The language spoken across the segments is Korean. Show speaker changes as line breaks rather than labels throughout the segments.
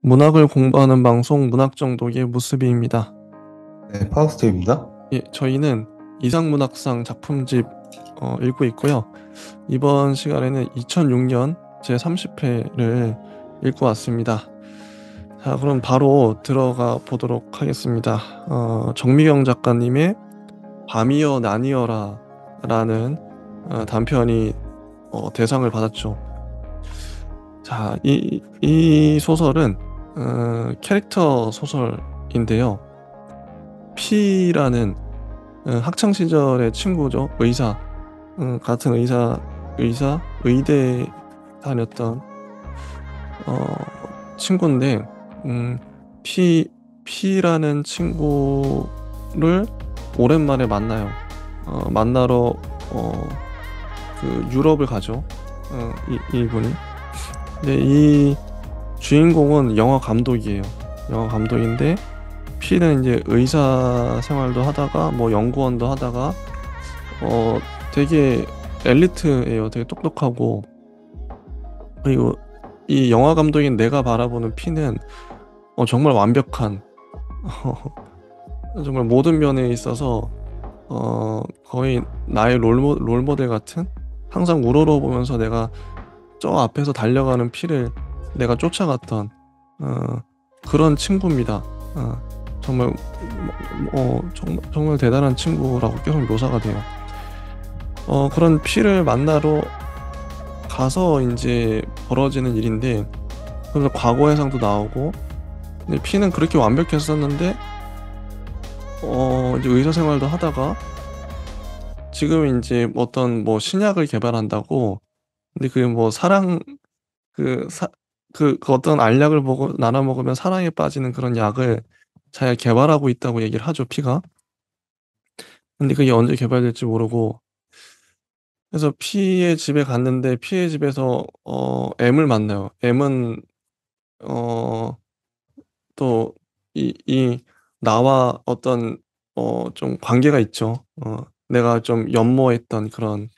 문학을 공부하는 방송 문학정독의 무수비입니다.
네, 파우스트입니다.
예, 저희는 이상문학상 작품집 읽고 있고요. 이번 시간에는 2006년 제30회를 읽고 왔습니다. 자, 그럼 바로 들어가 보도록 하겠습니다. 정미경 작가님의 밤이여 나니어라 라는 단편이 대상을 받았죠. 자, 이 소설은 캐릭터 소설인데요. P라는 학창 시절의 친구죠. 의사, 같은 의대 다녔던 친구인데, P라는 친구를 오랜만에 만나요. 만나러 그 유럽을 가죠. 이분이. 근데 이 주인공은 영화 감독이에요. 영화 감독인데 P는 이제 의사 생활도 하다가 뭐 연구원도 하다가 되게 엘리트예요. 되게 똑똑하고, 그리고 이 영화 감독인 내가 바라보는 P는 정말 완벽한 정말 모든 면에 있어서 거의 나의 롤모델 같은, 항상 우러러보면서 내가 저 앞에서 달려가는 P를 내가 쫓아갔던 그런 친구입니다. 정말 정말 대단한 친구라고 계속 묘사가 돼요. 그런 P를 만나러 가서 이제 벌어지는 일인데, 그래서 과거 해상도 나오고, 근데 P는 그렇게 완벽했었는데 이제 의사 생활도 하다가 지금 이제 어떤 뭐 신약을 개발한다고, 근데 그 뭐 사랑 그 어떤 알약을 보고 나눠 먹으면 사랑에 빠지는 그런 약을 자기가 개발하고 있다고 얘기를 하죠, P가. 근데 그게 언제 개발될지 모르고, 그래서 P의 집에 갔는데 P의 집에서 M을 만나요. M은 어 또 이 나와 어떤 좀 관계가 있죠. 내가 좀 연모했던 그런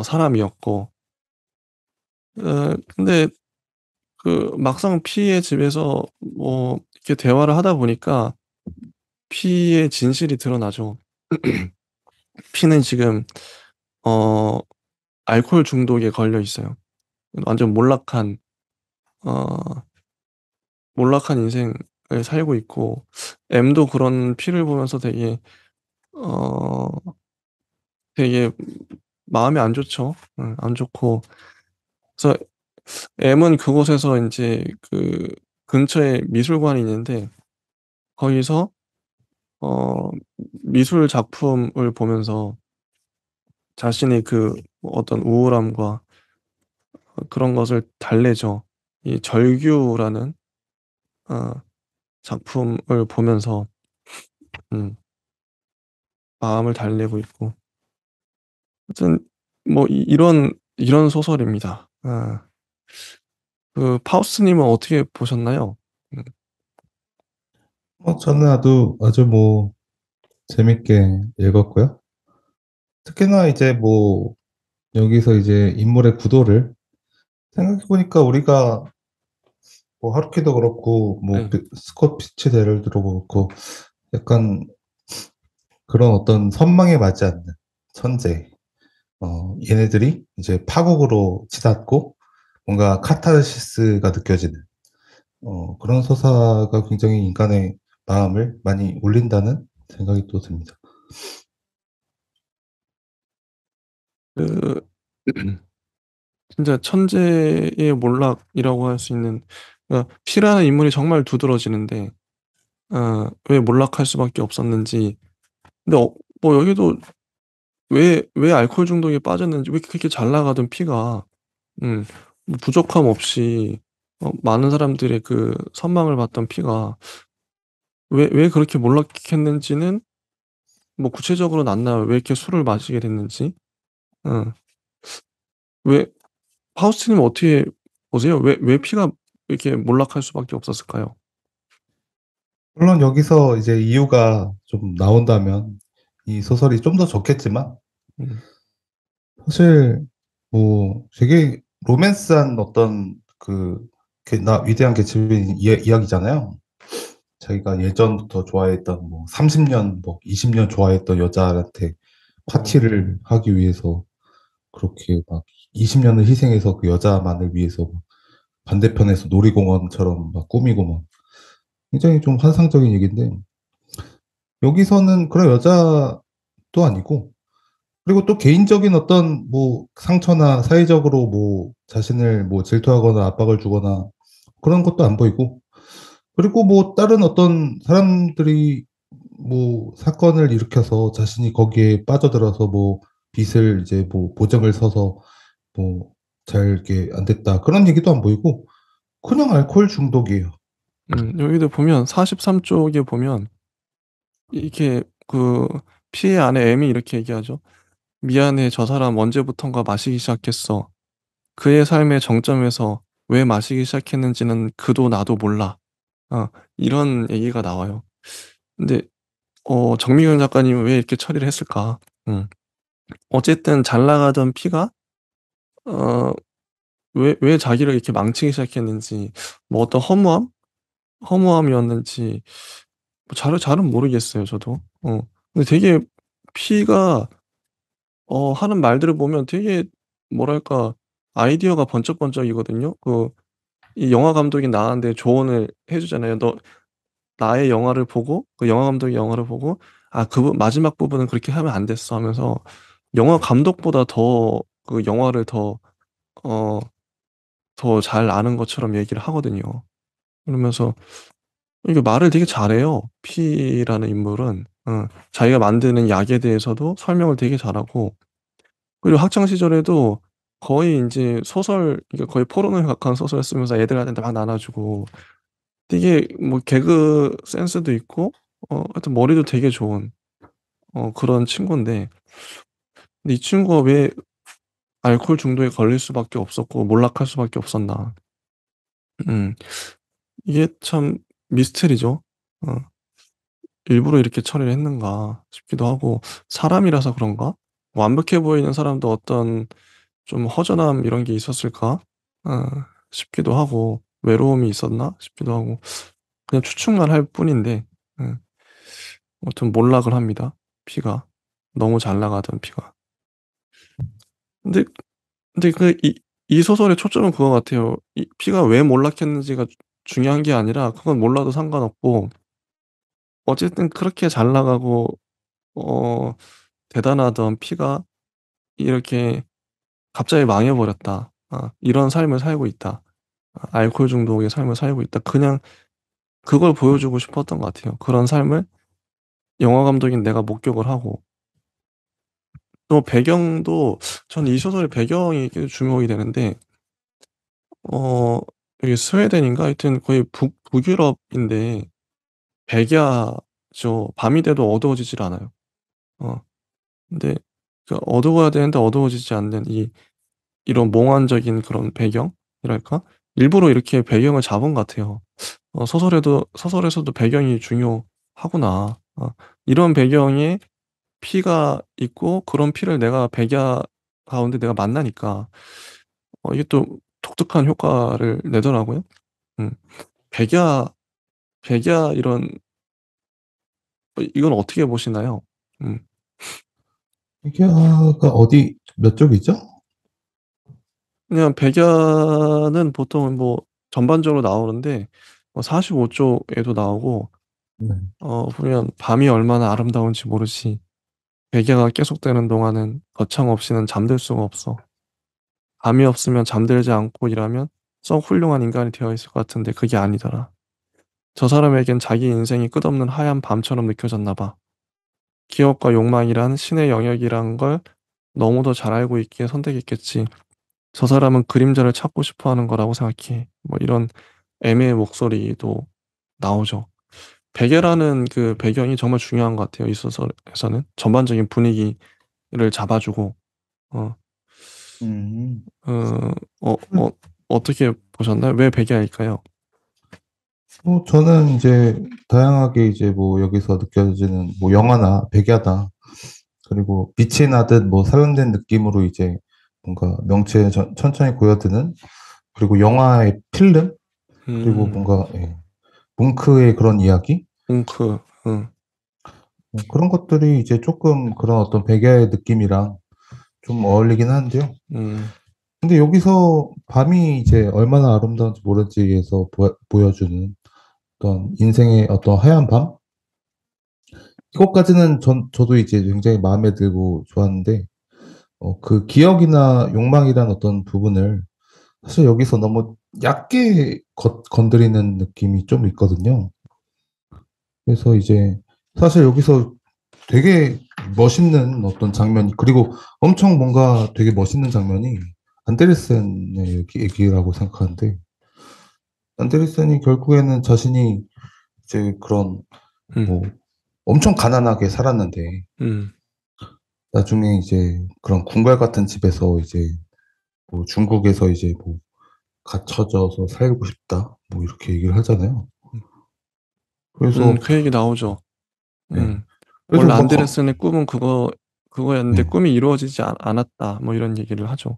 사람이었고, 근데 그 막상 P의 집에서 뭐 이렇게 대화를 하다 보니까 P의 진실이 드러나죠. P는 지금 어 알코올 중독에 걸려 있어요. 완전 어 몰락한 인생을 살고 있고, M도 그런 P를 보면서 어 되게 마음이 안 좋죠. 안 좋고, 그래서 M은 그곳에서 인제 그 근처에 미술관이 있는데, 거기서 어 미술 작품을 보면서 자신의 그 어떤 우울함과 그런 것을 달래죠. 이 절규라는 어 작품을 보면서 음 마음을 달래고 있고, 하여튼 뭐 이런 소설입니다. 그 파우스님은 어떻게 보셨나요? 음.
저는 아주 재밌게 읽었고요. 특히나 이제 여기서 이제 인물의 구도를 생각해보니까 우리가 하루키도 그렇고,
네.
스콧 피치데럴도 그렇고, 약간 그런 어떤 선망에 맞지 않는 천재. 얘네들이 이제 파국으로 치닫고 뭔가 카타르시스가 느껴지는 그런 서사가 굉장히 인간의 마음을 많이 울린다는 생각이 또 듭니다.
그 진짜 천재의 몰락이라고 할 수 있는, 그러니까 P라는 인물이 정말 두드러지는데 왜 몰락할 수밖에 없었는지. 근데 뭐 여기도 왜 알코올 중독에 빠졌는지, 왜 그렇게 잘 나가던 P가 음 뭐 부족함 없이 많은 사람들의 그 선망을 받던 P가 왜 그렇게 몰락했는지는 뭐 구체적으로는 안 나와요. 왜 이렇게 술을 마시게 됐는지. 어 왜 하우스님은 어떻게 보세요? 왜 P가 이렇게 몰락할 수밖에 없었을까요?
물론 여기서 이제 이유가 좀 나온다면 이 소설이 좀 더 좋겠지만,
음.
사실 되게 로맨스한 어떤 나 위대한 개츠비 이야기잖아요. 자기가 예전부터 좋아했던 뭐 30년, 뭐 20년 좋아했던 여자한테
어,
파티를 하기 위해서 그렇게 막 20년을 희생해서 그 여자만을 위해서 반대편에서 놀이공원처럼 막 꾸미고 막 굉장히 좀 환상적인 얘기인데 여기서는 그런 여자도 아니고 그리고 또 개인적인 어떤 뭐 상처나 사회적으로 뭐 자신을 뭐 질투하거나 압박을 주거나 그런 것도 안 보이고 그리고 뭐 다른 어떤 사람들이 뭐 사건을 일으켜서 자신이 거기에 빠져들어서 뭐 빚을 이제 뭐 보증을 서서 뭐 잘 이렇게 안 됐다 그런 얘기도 안 보이고 그냥 알코올 중독이에요.
여기도 보면 43쪽에 보면 이렇게 그 피해 안에 M이 이렇게 얘기하죠. "미안해. 저 사람 언제부턴가 마시기 시작했어. 그의 삶의 정점에서 왜 마시기 시작했는지는 그도 나도 몰라." 어 이런 얘기가 나와요. 근데 정미경 작가님은 왜 이렇게 처리를 했을까? 음. 어쨌든 잘 나가던 피가 어 왜 자기를 이렇게 망치기 시작했는지 뭐 어떤 허무함이었는지 뭐 잘은 모르겠어요 저도. 근데 되게 피가 하는 말들을 보면 되게 뭐랄까 아이디어가 번쩍번쩍이거든요. 이 영화 감독이 나한테 조언을 해 주잖아요. "너 나의 영화를 보고 그 영화 감독의 영화를 보고 '아 마지막 부분은 그렇게 하면 안 됐어.' 하면서 영화 감독보다 더 그 영화를 어 더 잘 아는 것처럼 얘기를 하거든요. 그러면서 이게 말을 되게 잘해요. P라는 인물은. 자기가 만드는 약에 대해서도 설명을 되게 잘하고 그리고 학창 시절에도 거의 인제 소설 그러니까 거의 포르노에 가까운 소설을 쓰면서 애들한테 막 나눠 주고 되게 뭐 개그 센스도 있고 하여튼 머리도 되게 좋은 그런 친구인데 근데 이 친구가 왜 알코올 중독에 걸릴 수밖에 없었고 몰락할 수밖에 없었나. 음 이게 참 미스터리죠. 어 '일부러 이렇게 처리를 했는가.' 싶기도 하고 사람이라서 그런가? 완벽해 보이는 사람도 어떤 좀 허전함 이런 게 있었을까? 어 싶기도 하고 '외로움이 있었나?' 싶기도 하고 그냥 추측만 할 뿐인데 예 아무튼 몰락을 합니다, 피가. 너무 잘 나가던 피가. 근데 이 소설의 초점은 그거 같아요. 이 피가 왜 몰락했는지가 중요한 게 아니라 그건 몰라도 상관없고 어쨌든 그렇게 잘 나가고 어 대단하던 피가 이렇게 갑자기 망해 버렸다. 이런 삶을 살고 있다. 알코올 중독의 삶을 살고 있다. 그냥 그걸 보여주고 싶었던 것 같아요. 그런 삶을 영화 감독인 내가 목격을 하고 또 배경도 저는 이 소설의 배경이 꽤 주목이 되는데 어 이게 스웨덴인가 하여튼 거의 북유럽인데 백야죠. 밤이 돼도 어두워지질 않아요. 어 근데 어두워야 되는데 어두워지지 않는 이런 몽환적인 그런 배경이랄까? 일부러 이렇게 배경을 잡은 것 같아요. 소설에서도 배경이 중요하구나. 이런 배경에 피가 있고 그런 피를 내가 백야 가운데 내가 만나니까 이게 또 독특한 효과를 내더라고요. 음. 백야 이런 이건 어떻게 보시나요? 음.
이게가 어디 몇 쪽이죠?
그냥 백야는 보통은 뭐 전반적으로 나오는데 45 쪽에도 나오고
네.
보면 "밤이 얼마나 아름다운지 모르지. 백야가 계속되는 동안은 거창없이는 잠들 수가 없어. 밤이 없으면 잠들지 않고 일하면 썩 훌륭한 인간이 되어 있을 것 같은데 그게 아니더라. 저 사람에겐 자기 인생이 끝없는 하얀 밤처럼 느껴졌나 봐. 기억과 욕망이란 신의 영역이란 걸 너무도 잘 알고 있기에 선택했겠지. 저 사람은 그림자를 찾고 싶어 하는 거라고 생각해." 뭐 이런 애매의 목소리도 나오죠. 베개라는 그 배경이 정말 중요한 것 같아요, 이 소설에서는. 전반적인 분위기를 잡아 주고 어
음.
어 어떻게 보셨나요? 왜 베개일까요?
저는 이제 다양하게 이제 뭐 여기서 느껴지는 뭐 영화나 백야다. 그리고 빛이 나듯 뭐 살람된 느낌으로 이제 뭔가 명체에 천천히 고여드는 그리고 영화의 필름? 그리고
음.
뭔가 예 뭉크의 그런 이야기?
뭉크. 응.
그런 것들이 이제 쪼끔 그런 어떤 백야의 느낌이랑 좀 어울리긴 하는데요.
음.
근데 여기서 밤이 이제 얼마나 아름다운지 모르지에서 보여주는 어떤 인생의 어떤 하얀 밤? 이것까지는 저도 이제 굉장히 마음에 들고 좋았는데 그 기억이나 욕망이란 어떤 부분을 사실 여기서 너무 얕게 건드리는 느낌이 좀 있거든요. 그래서 이제 사실 여기서 되게 멋있는 어떤 장면이 그리고 엄청 뭔가 되게 멋있는 장면이 안데르센의 얘기라고 생각하는데 안데르센이 결국에는 자신이 이제 그런
음.
뭐 엄청 가난하게 살았는데
음.
나중에 이제 그런 궁궐 같은 집에서 이제 뭐 중국에서 이제 뭐 "갇혀져서 살고 싶다." 뭐 이렇게 얘기를 하잖아요.
음.
그래서
그 얘기 나오죠.
예.
음.
그래서
원래
막
안데르센의 꿈은 그거였는데
예.
꿈이 이루어지지 않았다. 뭐 이런 얘기를 하죠.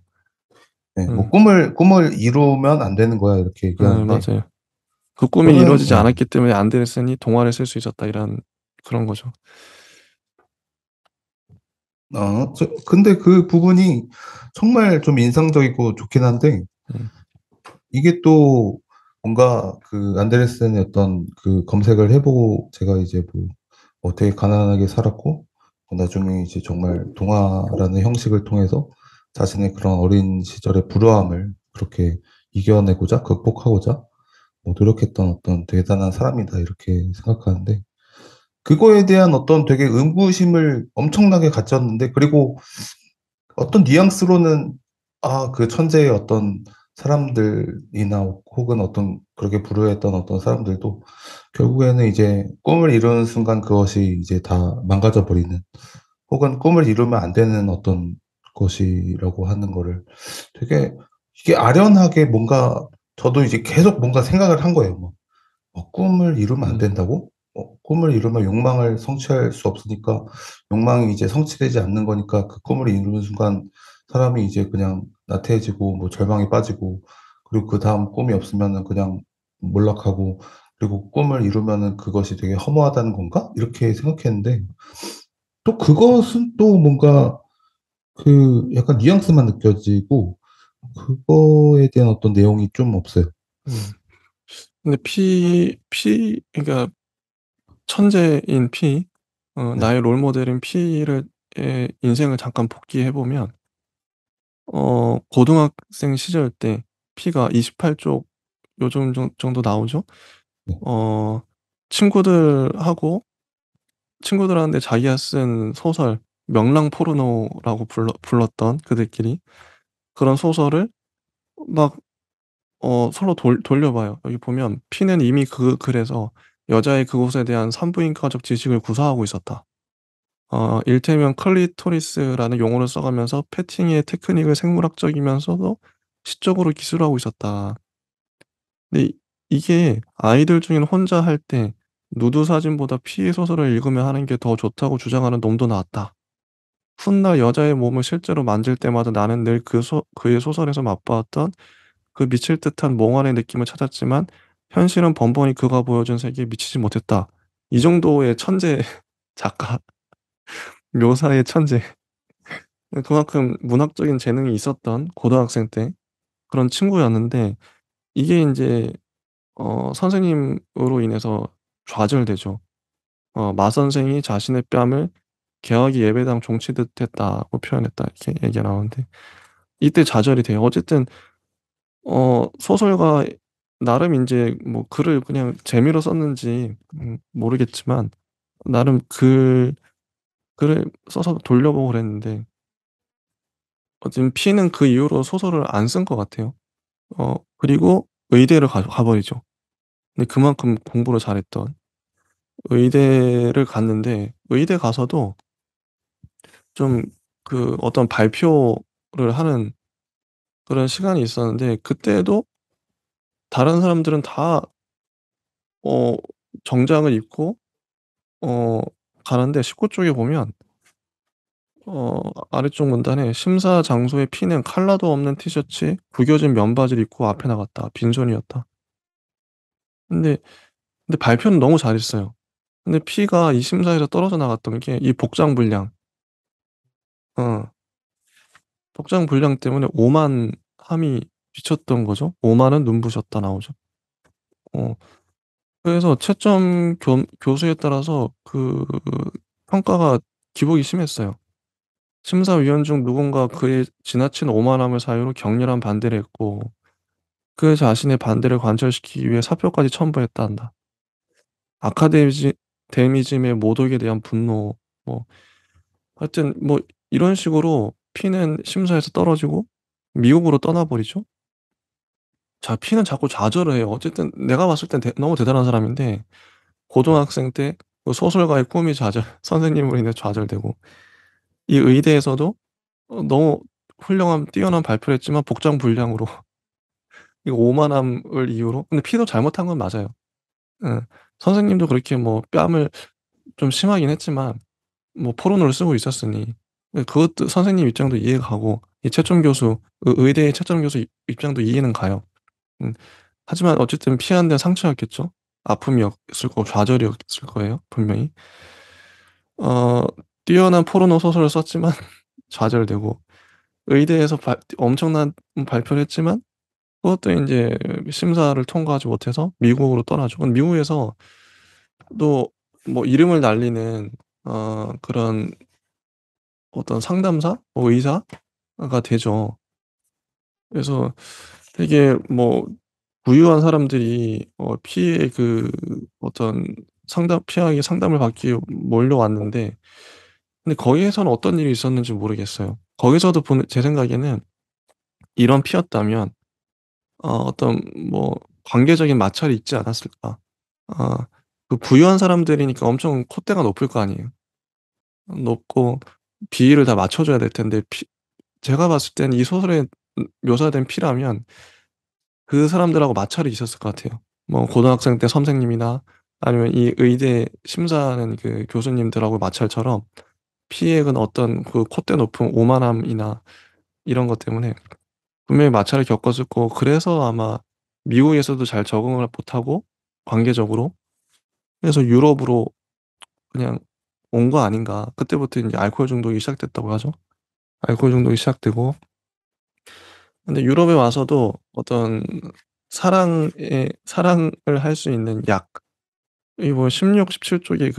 예. 뭐
음.
"꿈을 이루면 안 되는 거야." 이렇게
네,
얘기하는데
맞아요. 그 꿈이
저는
이루어지지
예.
않았기 때문에 안데르센이 동화를 쓸 수 있었다. 이런 그런 거죠.
근데 그 부분이 정말 좀 인상적이고 좋긴 한데
음.
이게 또 뭔가 그 안데르센의 어떤 그 검색을 해 보고 제가 이제 되게 가난하게 살았고 나중에 이제 정말 동화라는 형식을 통해서 자신의 그런 어린 시절의 불우함을 그렇게 이겨내고자 극복하고자 노력했던 어떤 '대단한 사람이다.' 이렇게 생각하는데 그거에 대한 어떤 되게 의구심을 엄청나게 가졌는데 그리고 어떤 뉘앙스로는 그 천재의 어떤 사람들이나 혹은 어떤 그렇게 불우했던 어떤 사람들도 결국에는 이제 꿈을 이루는 순간 그것이 이제 다 망가져 버리는 혹은 꿈을 이루면 안 되는 어떤 것이라고 하는 거를 되게 이게 아련하게 뭔가 저도 이제 계속 뭔가 생각을 한 거예요. 뭐 '꿈을 이루면 안
음.
된다고? 꿈을 이루면 욕망을 성취할 수 없으니까 욕망이 이제 성취되지 않는 거니까 그 꿈을 이루는 순간 사람이 이제 그냥 나태해지고 뭐 절망에 빠지고 그리고 그다음 꿈이 없으면은 그냥 몰락하고 그리고 꿈을 이루면은 그것이 되게 허무하다는 건가?' 이렇게 생각했는데 또 그것은 또 뭔가 그 약간 뉘앙스만 느껴지고 그거에 대한 어떤 내용이 좀 없어요.
음. 근데 그러니까 천재인
네.
나의 롤 모델인 피를 의 인생을 잠깐 복귀해 보면 고등학생 시절 때 피가 28쪽 요즘 정도 나오죠.
네.
어 친구들한테 자기가 쓴 소설 명랑 포르노라고 불렀던 그들끼리 그런 소설을 막 서로 돌려봐요. 여기 보면 피는 이미 그 글에서 여자의 그곳에 대한 산부인과적 지식을 구사하고 있었다. 일테면 클리토리스라는 용어를 써 가면서 패팅의 테크닉을 생물학적이면서도 시적으로 기술하고 있었다. 근데 이게 아이들 중에는 혼자 할 때 누드 사진보다 피의 소설을 읽으며 하는 게 더 좋다고 주장하는 놈도 나왔다. 훗날 여자의 몸을 실제로 만질 때마다 나는 늘 그의 소설에서 맛보았던 그 미칠 듯한 몽환의 느낌을 찾았지만 현실은 번번이 그가 보여준 세계에 미치지 못했다. 이 정도의 천재 작가 묘사의 천재. 그만큼 문학적인 재능이 있었던 고등학생 때 그런 친구였는데 이게 인제 선생님으로 인해서 좌절되죠. "마 선생이 자신의 뺨을 개화기 예배당 종치듯 했다."고 표현했다. 이렇게 얘기가 나오는데 이때 좌절이 돼요. 어쨌든 소설가 나름 인제 뭐 글을 그냥 재미로 썼는지 모르겠지만 나름 글을 써서 돌려보고 그랬는데 지금 피는 그 이후로 소설을 안 쓴 것 같아요. 그리고 의대를 가 버리죠. 근데 그만큼 공부를 잘했던 의대를 갔는데 의대 가서도 좀 어떤 발표를 하는 그런 시간이 있었는데 그때도 다른 사람들은 다 어 정장을 입고 어 가는데 19 쪽에 보면 아래쪽 문단에 "심사 장소의 피는 컬러도 없는 티셔츠에 구겨진 면바지를 입고 앞에 나갔다. 빈손이었다." 근데 발표는 너무 잘했어요. 근데 피가 이 심사에서 떨어져 나갔던 게 이 복장 불량. 어. 복장 불량 때문에 오만 함이 비쳤던 거죠. 오만은 눈부셨다 나오죠. 어. 그래서 채점 교수에 따라서 평가가 기복이 심했어요. 심사위원 중 누군가 그의 지나친 오만함을 사유로 격렬한 반대를 했고 그 자신의 반대를 관철시키기 위해 사표까지 첨부했다 한다. 아카데미즘의 모독에 대한 분노 뭐 하여튼 뭐 이런 식으로 P는 심사에서 떨어지고 미국으로 떠나버리죠. 자, P는 자꾸 좌절을 해요. 어쨌든 내가 봤을 땐 너무 대단한 사람인데 고등학생 때 그 소설가의 꿈이 좌절 선생님으로 인해 좌절되고 이 의대에서도 너무 훌륭한 뛰어난 발표를 했지만 복장 불량으로 이 오만함을 이유로 근데 P도 잘못한 건 맞아요. 예. 선생님도 그렇게 뭐 뺨을 좀 심하긴 했지만 뭐 포론을 쓰고 있었으니 그것도 선생님 입장도 이해가 가고 이 채점 교수 의대의 채점 교수 입장도 이해는 가요. 음. 하지만 어쨌든 피한 데는 상처였겠죠. 아픔이었을 거고 좌절이었을 거예요, 분명히. 어 뛰어난 포르노 소설을 썼지만 좌절되고 의대에서 엄청난 발표를 했지만 그것도 인제 심사를 통과하지 못해서 미국으로 떠나죠. 미국에서 또 뭐 이름을 날리는 그런 어떤 상담사? 뭐 의사가 되죠. 그래서 되게 뭐 부유한 사람들이 피해 어떤 피하에 상담을 받기 위해 몰려왔는데 근데 거기에서는 어떤 일이 있었는지 모르겠어요. 거기서도 보는 제 생각에는 이런 피였다면 어떤 뭐 관계적인 마찰이 있지 않았을까. 아 부유한 사람들이니까 엄청 콧대가 높을 거 아니에요. 높고 비위를 다 맞춰 줘야 될 텐데 제가 봤을 때는 이 소설에 묘사된 피라면 그 사람들하고 마찰이 있었을 것 같아요. 뭐 고등학생 때 선생님이나 아니면 이 의대 심사하는 그 교수님들하고 마찰처럼 피해액은 어떤 콧대 높은 오만함이나 이런 것 때문에 분명히 마찰을 겪었을 거고 그래서 아마 미국에서도 잘 적응을 못하고 관계적으로 그래서 유럽으로 그냥 온 거 아닌가. 그때부터 인제 알코올 중독이 시작됐다고 하죠. 알코올 중독이 시작되고 근데 유럽에 와서도 어떤 사랑을 할 수 있는 약 이 뭐 16, 17 쪽에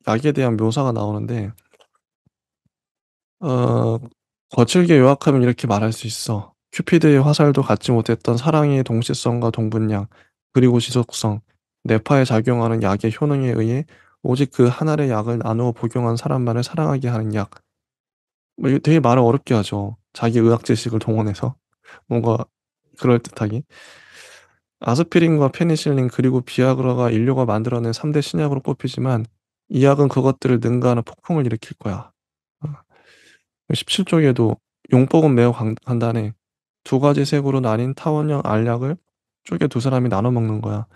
약에 대한 묘사가 나오는데 어 거칠게 요약하면 이렇게 말할 수 있어. "큐피드의 화살도 갖지 못했던 사랑의 동시성과 동분량 그리고 지속성, 뇌파에 작용하는 약의 효능에 의해 오직 그 한 알의 약을 나누어 복용한 사람만을 사랑하게 하는 약." 뭐 이게 되게 말을 어렵게 하죠. 자기 의학 지식을 동원해서 뭔가 그럴듯하게. 아스피린과 페니실린 그리고 비아그라가 인류가 만들어낸 3대 신약으로 꼽히지만 이 약은 그것들을 능가하는 폭풍을 일으킬 거야. 어. 17 쪽에도 용법은 매우 간단해. 두 가지 색으로 나뉜 타원형 알약을 쪼개 두 사람이 나눠 먹는 거야.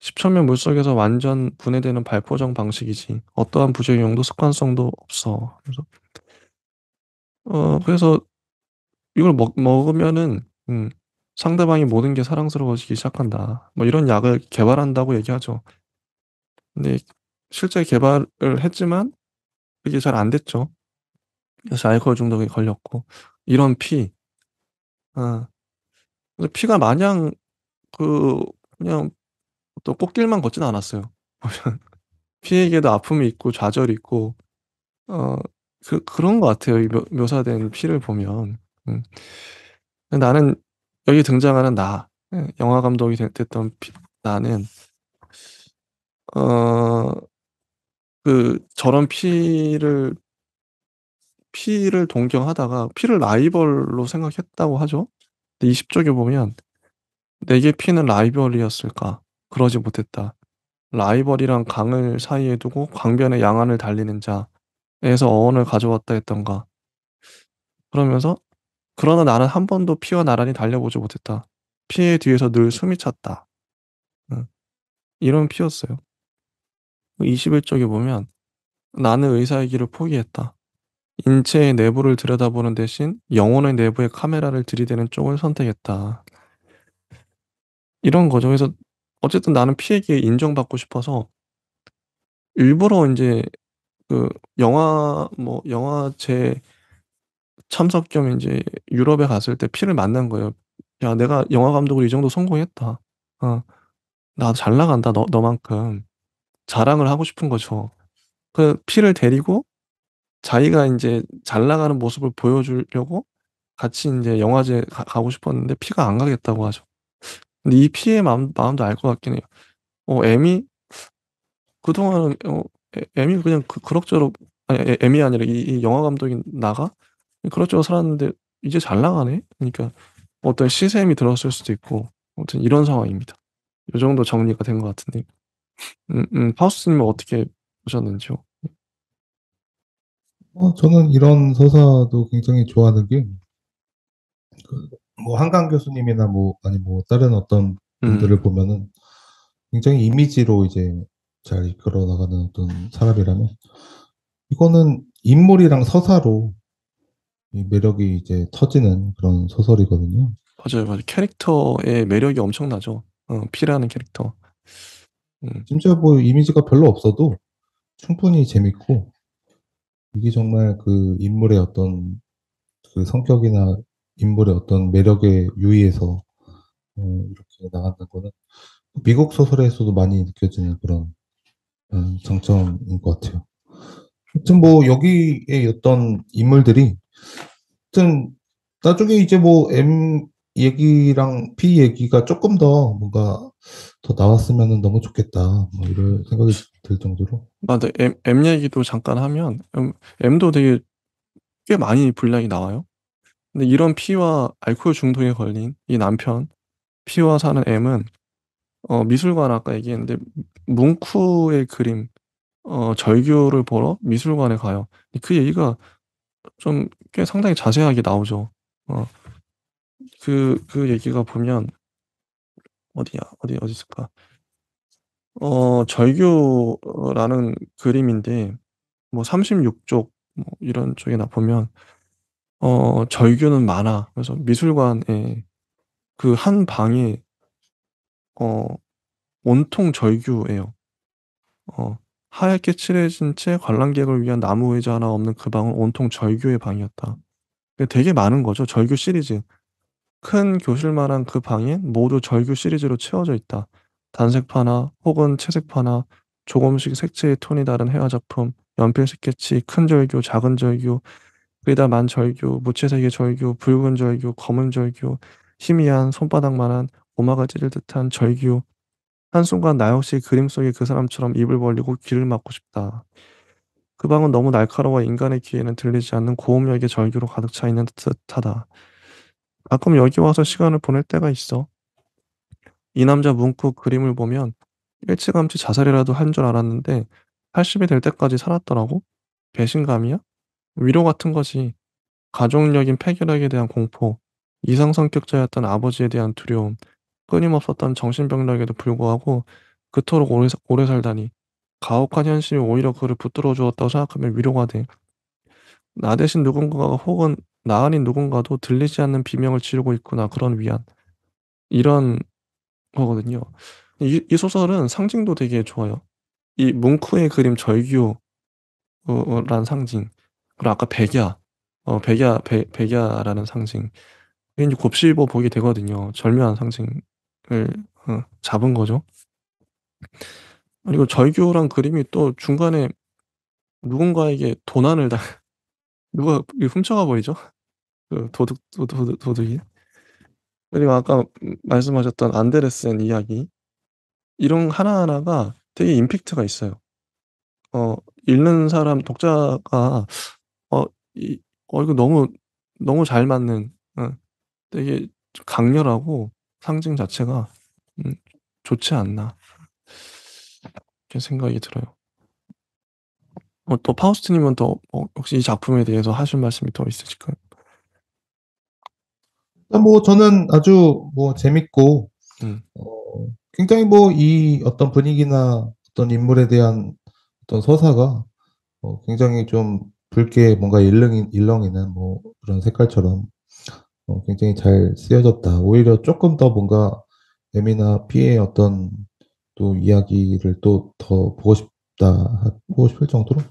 10,000명 물속에서 완전 분해되는 발포정 방식이지. 어떠한 부작용도 습관성도 없어. 그래서 이걸 먹으면은 상대방의 모든 게 사랑스러워지기 시작한다. 뭐 이런 약을 개발한다고 얘기하죠. 근데 실제 개발을 했지만 그게 잘 안 됐죠. 그래서 알코올 중독에 걸렸고 이런 피 어 근데 피가 마냥 그 그냥 어떤 꽃길만 걷진 않았어요. 보면 피에게도 아픔이 있고 좌절이 있고 어 그런 것 같아요. 이 묘사된 피를 보면. 음. 나는 여기 등장하는 영화 감독이 됐던 나는 어 저런 피를 동경하다가 피를 라이벌로 생각했다고 하죠. 근데 20 쪽에 보면 '내게 피는 라이벌이었을까? 그러지 못했다. 라이벌이란 강을 사이에 두고 강변의 양안을 달리는 자에서 어원을 가져왔다 했던가.' 그러면서 '그러나 나는 한 번도 피와 나란히 달려보지 못했다. 피의 뒤에서 늘 숨이 찼다.' 음 이런 피였어요. 21 쪽에 보면 '나는 의사의 길을 포기했다. 인체의 내부를 들여다보는 대신 영혼의 내부에 카메라를 들이대는 쪽을 선택했다.' 이런 거죠. 그래서 어쨌든 나는 P에게 인정받고 싶어서 일부러 인제 그 영화제 참석 겸 인제 유럽에 갔을 때 P를 만난 거예요. "야 내가 영화 감독으로 이 정도 성공했다. 어 나 잘 나간다 너만큼." 자랑을 하고 싶은 거죠. 그 P를 데리고 자기가 인제 잘 나가는 모습을 보여주려고 같이 인제 영화제에 가고 싶었는데 P가 안 가겠다고 하죠. 근데 이 P의 마음도 알 것 같긴 해요. M이 그동안은 M이 그냥 그럭저럭, 아니 M이 아니라 이 영화 감독인 나가 그럭저럭 살았는데 이제 잘 나가네? 그러니까 어떤 시샘이 들었을 수도 있고 아무튼 이런 상황입니다. 요 정도 정리가 된 것 같은데 파우스트 님은 어떻게 보셨는지요?
저는 이런 서사도 굉장히 좋아하는 게, 뭐 한강 교수님이나 뭐 아니 뭐 다른 어떤
음
분들을 보면은 굉장히 이미지로 이제 잘 이끌어 나가는 어떤 사람이라면, 이거는 인물이랑 서사로 이 매력이 이제 터지는 그런 소설이거든요.
맞아요, 맞아요. 캐릭터의 매력이 엄청나죠. P라는 캐릭터. 음
심지어 뭐 이미지가 별로 없어도 충분히 재밌고, 이게 정말 그 인물의 어떤 그 성격이나 인물의 어떤 매력에 유의해서 이렇게 나간다는 거는 미국 소설에서도 많이 느껴지는 그런 장점인 것 같아요. 하여튼 뭐 여기에 어떤 인물들이, 하여튼 나중에 이제 뭐 M 얘기랑 P 얘기가 조금 더 뭔가 더 나왔으면 너무 좋겠다, 뭐 이런 생각이 들 정도로.
맞아. M 얘기도 잠깐 하면 M도 되게 꽤 많이 분량이 나와요. 근데 이런 P와 알코올 중독에 걸린 이 남편 P와 사는 M은 미술관 아까 얘기했는데 뭉크의 그림 절규를 보러 미술관에 가요. 그 얘기가 좀 꽤 상당히 자세하게 나오죠. 어 그 얘기가 보면 어디야? 어디 있을까? 절규라는 그림인데 뭐 36쪽 뭐 이런 쪽에 나 보면 절규는 많아. 그래서 미술관에 그 한 방이 어 온통 절규예요. 어 하얗게 칠해진 채 관람객을 위한 나무 의자 하나 없는 그 방은 온통 절규의 방이었다. 되게 많은 거죠. 절규 시리즈. 큰 교실만한 그 방이 모두 절규 시리즈로 채워져 있다. 단색파나 혹은 채색파나 조금씩 색채의 톤이 다른 회화 작품, 연필 스케치, 큰 절규, 작은 절규, 그리다 만 절규, 무채색의 절규, 붉은 절규, 검은 절규, 희미한 손바닥만한 오막을 찢을 듯한 절규. 한순간 나 역시 그림 속의 그 사람처럼 입을 벌리고 귀를 막고 싶다. 그 방은 너무 날카로워 인간의 귀에는 들리지 않는 고음역의 절규로 가득 차 있는 듯하다. 가끔 여기 와서 시간을 보낼 때가 있어. 이 남자 문구 그림을 보면 일찌감치 자살이라도 한 줄 알았는데 80이 될 때까지 살았더라고? 배신감이야? 위로 같은 거지. 가족력인 폐결핵에 대한 공포, 이상 성격자였던 아버지에 대한 두려움, 끊임없었던 정신병력에도 불구하고 그토록 오래 살다니. 가혹한 현실이 오히려 그를 붙들어 주었다고 생각하면 위로가 돼. 나 대신 누군가가 혹은 나 아닌 누군가도 들리지 않는 비명을 지르고 있구나. 그런 위안. 이런 거거든요. 이 소설은 상징도 되게 좋아요. 이 뭉크의 그림 절규 란 상징, 그리고 아까 백야, 백야라는 상징. 이게 인제 곱씹어 보게 되거든요. 절묘한 상징을 잡은 거죠. 그리고 절규란 그림이 또 중간에 누군가에게 도난을 당 누가 이 훔쳐가 버리죠. 그 도둑이. 그리고 아까 말씀하셨던 안데르센 이야기, 이런 하나하나가 되게 임팩트가 있어요. 어 읽는 사람 독자가 어 이 이거 너무 잘 맞는, 되게 좀 강렬하고 상징 자체가 음 '좋지 않나.' 이렇게 생각이 들어요. 또 파우스트 님은 또 혹시 이 작품에 대해서 하실 말씀이 더 있으실까요?
일단 뭐 저는 아주 뭐 재밌고,
음.
굉장히 뭐 이 어떤 분위기나 어떤 인물에 대한 어떤 서사가 굉장히 좀 붉게 뭔가 일렁이는 뭐 그런 색깔처럼 굉장히 잘 쓰여졌다. 오히려 조금 더 뭔가 M이나 P의 어떤 또 이야기를 또 더 보고 싶을 정도로